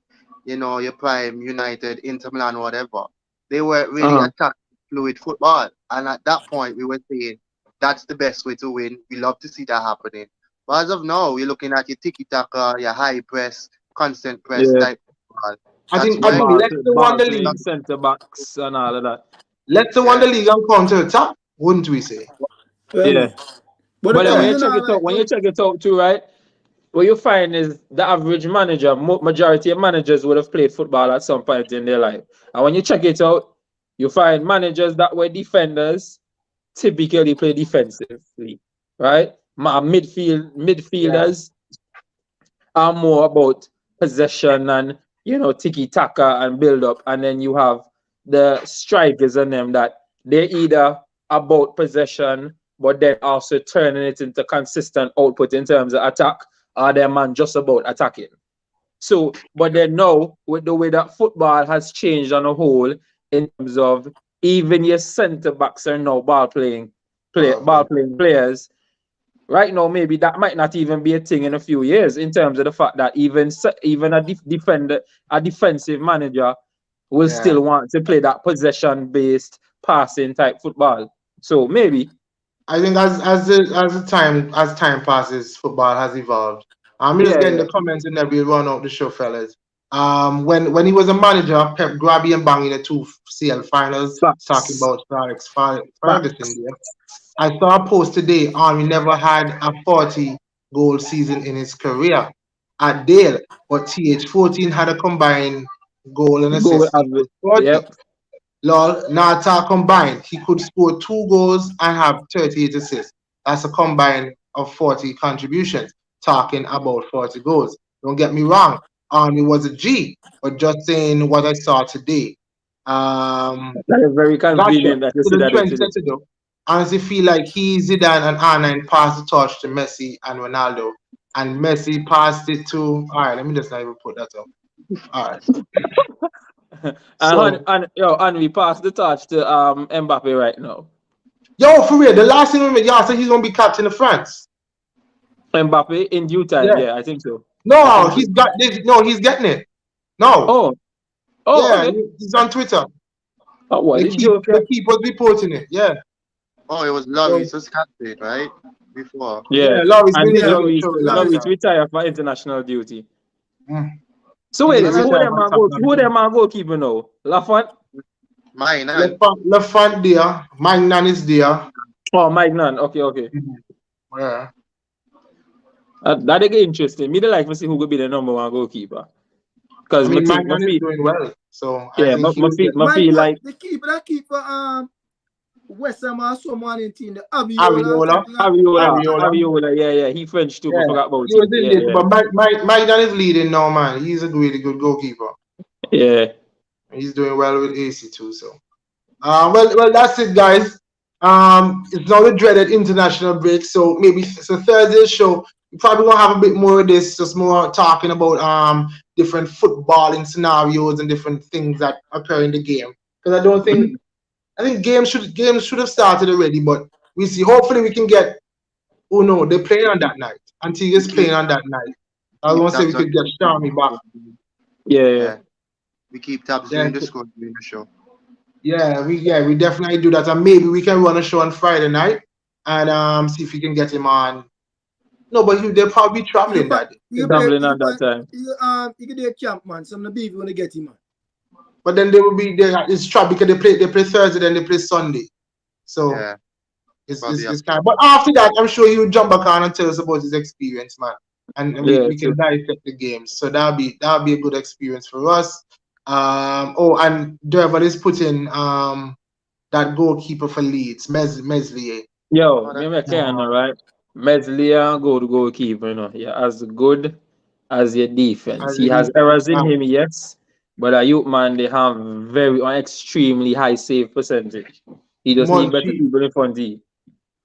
your prime United, Inter Milan, whatever. They were really Uh-huh. attack fluid football, and at that point we were saying that's the best way to win. We love to see that happening. But as of now, we're looking at your tiki taka, your high press, constant press Yeah. type football. I That's think I where think let the Ball Wonder playing League centre backs and all of that. let the yeah. Wonder League and counter attack, wouldn't we say? Well, Yeah. but the But then thing when Yeah. is, you check it out, too, right? What you find is the average manager, majority of managers would have played football at some point in their life. And when you check it out, you find managers that were defenders typically play defensively, right? Yeah. Midfielders are more about possession and tiki taka and build up, and then you have the strikers and them that they're either about possession, but then also turning it into consistent output in terms of attack, or their man just about attacking. So, but then now with the way that football has changed on a whole, in terms of even your centre backs are now ball Okay. playing players. Right now, maybe that might not even be a thing in a few years in terms of the fact that even a defensive manager will Yeah. still want to play that possession based passing type football. So maybe. I think as time passes, football has evolved. I'm just Yeah, getting yeah. the comments and then we run out the show, fellas. When he was a manager, Pep Grabby and bang in the two CL finals, talking Facts. about Alex Ferguson Facts. there. I saw a post today. Army never had a 40 goal season in his career at Dale, but TH14 had a combined goal and Go with assist average. equals 40. Yep. Lol, Nata combined, he could score 2 goals and have 38 assists. That's a combine of 40 contributions. Talking about 40 goals. Don't get me wrong, Army was a G, but just saying what I saw today. That is very Gotcha. convenient that you see Still a that trend today. setter though. Honestly, feel like he, Zidane, and R9 passed the torch to Messi and Ronaldo, and Messi passed it to. All right, let me just not even put that up. All right. So, And we pass the torch to Mbappe right now. yo, for real, the last thing we y'all said he's gonna be captain of France. Mbappe in due time, Yeah. yeah, I think so. I No, think so. he's got this. No, he's getting it. No. Oh, Yeah, okay. he's on Twitter. Oh, what The is joke? the keeper's reporting it. Yeah. Oh, it was So, Lloris captain, right? Before. Yeah, yeah, Laurie's and been here Yeah, on the Louis show last Lloris. Louis time. retired for international duty. Mm. So He wait, did so And who retire them from are go? Tottenham Who too. them are goalkeeper now? Lafont? Mine and Left front there. Magnan is there. Oh, Mike Nunn. Okay, okay. Mhm. Yeah. That get interesting. Me, they like to see who could be the number one goalkeeper. I Because mean, my Magnan is feet, doing well, so I yeah, think he will get my Mike, feet what like the keeper that keeper West Ham or someone in team, the Aviola or Ariola. something Ariola. Aviola, yeah, he French too, Yeah, but forgot about he was him. in Yeah, this, yeah, but Magnan is leading now, man. He's a really good goalkeeper. yeah. He's doing well with AC too. So, well, that's it, guys. It's now the dreaded international break, so maybe so Thursday's show. We probably gonna have a bit more of this, just more talking about different footballing scenarios and different things that occur in the game. Because I think games should have started already, but we see. Hopefully, we can get. Oh no, they're playing on that night. Antigua's we keep playing on that night. I was keep gonna say we tabs on could get Sharmy back. Yeah, yeah. yeah. We keep tabs Yeah, during the score during the show. we definitely do that, and maybe we can run a show on Friday night and see if we can get him on. No, but they'll probably be You traveling can that day. you play Gambling you at that can time. you can do a camp man. Some of the beef you wanna get him man. But then they will be there. It's trap because they play Thursday, then they play Sunday. So Yeah, it's, probably it's, have it's to. kind of. But after that, I'm sure he will jump back on and tell us about his experience, man. And Yeah, we can true. dissect the games. So that'll be a good experience for us. Oh, and Derval is putting that goalkeeper for Leeds, Meslier. Yo, Oh, me that's make good. know, right? Meslier go to goalkeeper, you know. Yeah, as good as your defense. As He a has defense. errors in him, yes. But a youth man, they have very extremely high save percentage. He just need better Monchi people in front of him.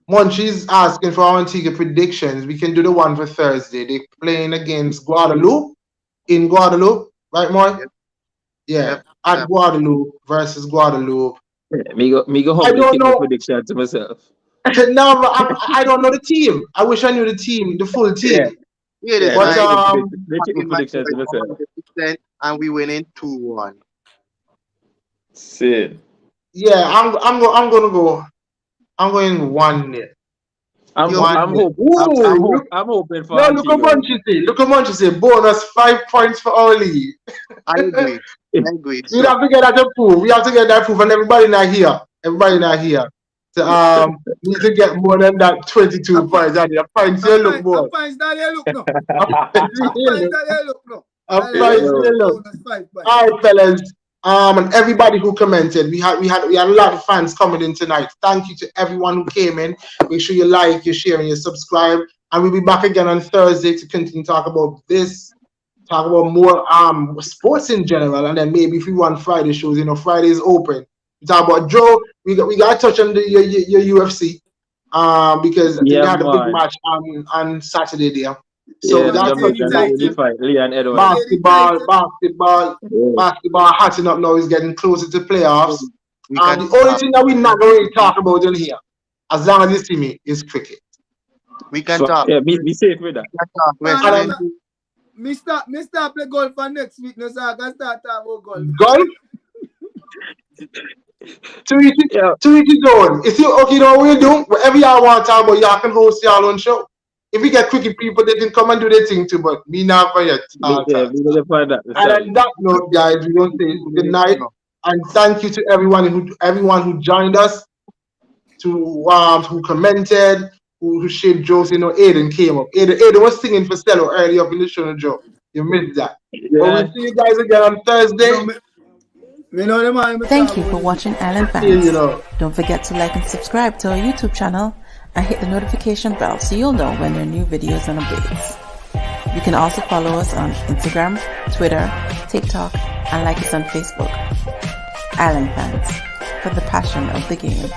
Monchi's asking for our Antigua predictions. We can do the one for Thursday. They're playing against Guadeloupe in Guadeloupe, right, Moy? Yep, Yeah, yep, at yep. Guadeloupe versus Guadeloupe. Yeah, me go I humbly don't keep my know. prediction to myself. No, but I don't know the team. I wish I knew the team, the full Yeah, team. Yeah, yeah, this me But night. keep my Fucking match prediction to like myself. 100% and we winning 2-1. See. yeah, I'm going 1-0. Yo, Ooh, I'm hoping for no, look at Antigua. Monchi say. Look at Monchi say. Bonus 5 points for our league. I agree. I agree. We So have to get that proof. We have to get that proof, and everybody not here. Everybody not here. So need to get more than that A 22 fine points. And a points here look a more. fine that they look no. A points A here fine look. that they look no. A I like points that here Yo, look. bonus 5 points. All right, fellas. And everybody who commented, we had a lot of fans coming in tonight. Thank you to everyone who came in. Make sure you like, you share, and you subscribe. And we'll be back again on Thursday to continue to talk about this, talk about more sports in general, and then maybe if we want Friday shows, Friday is open. We talk about Joe. We got to touch on your UFC, because I think yeah, they had a big man. match on Saturday there. So we Yeah, Come got to to touch the on the that only too. title. fight, Leon Edwards. The title. Yeah. Basketball hotting up now is getting closer to playoffs. we And can the only talk. thing that we're not going to talk about in here, as long as you see me, is cricket. We can talk. Yeah, be safe with that. We can talk Man, And wrestling. me start play golf for next week. No, so I can start talking about golf. golf, Yeah, To each his own. You see, okay, you know what we do? Whatever y'all want to talk about, y'all can host y'all own show. If we get cricket people, they can come and do their thing too, but me not for yet. we gonna find out the And time. on that note, guys, we're going to say good night. And thank you to everyone who joined us, to who commented, who shared jokes. You know, Aiden came up. Aiden was singing for Stella early up in the show, no joke. You missed that. But we'll Yeah. see you guys again on Thursday. Thank you for watching Island Yeah, Fans. you know. Don't forget to like and subscribe to our YouTube channel and hit the notification bell so you'll know when there are new videos and updates. You can also follow us on Instagram, Twitter, TikTok, and like us on Facebook. Island Fans, for the passion of the game.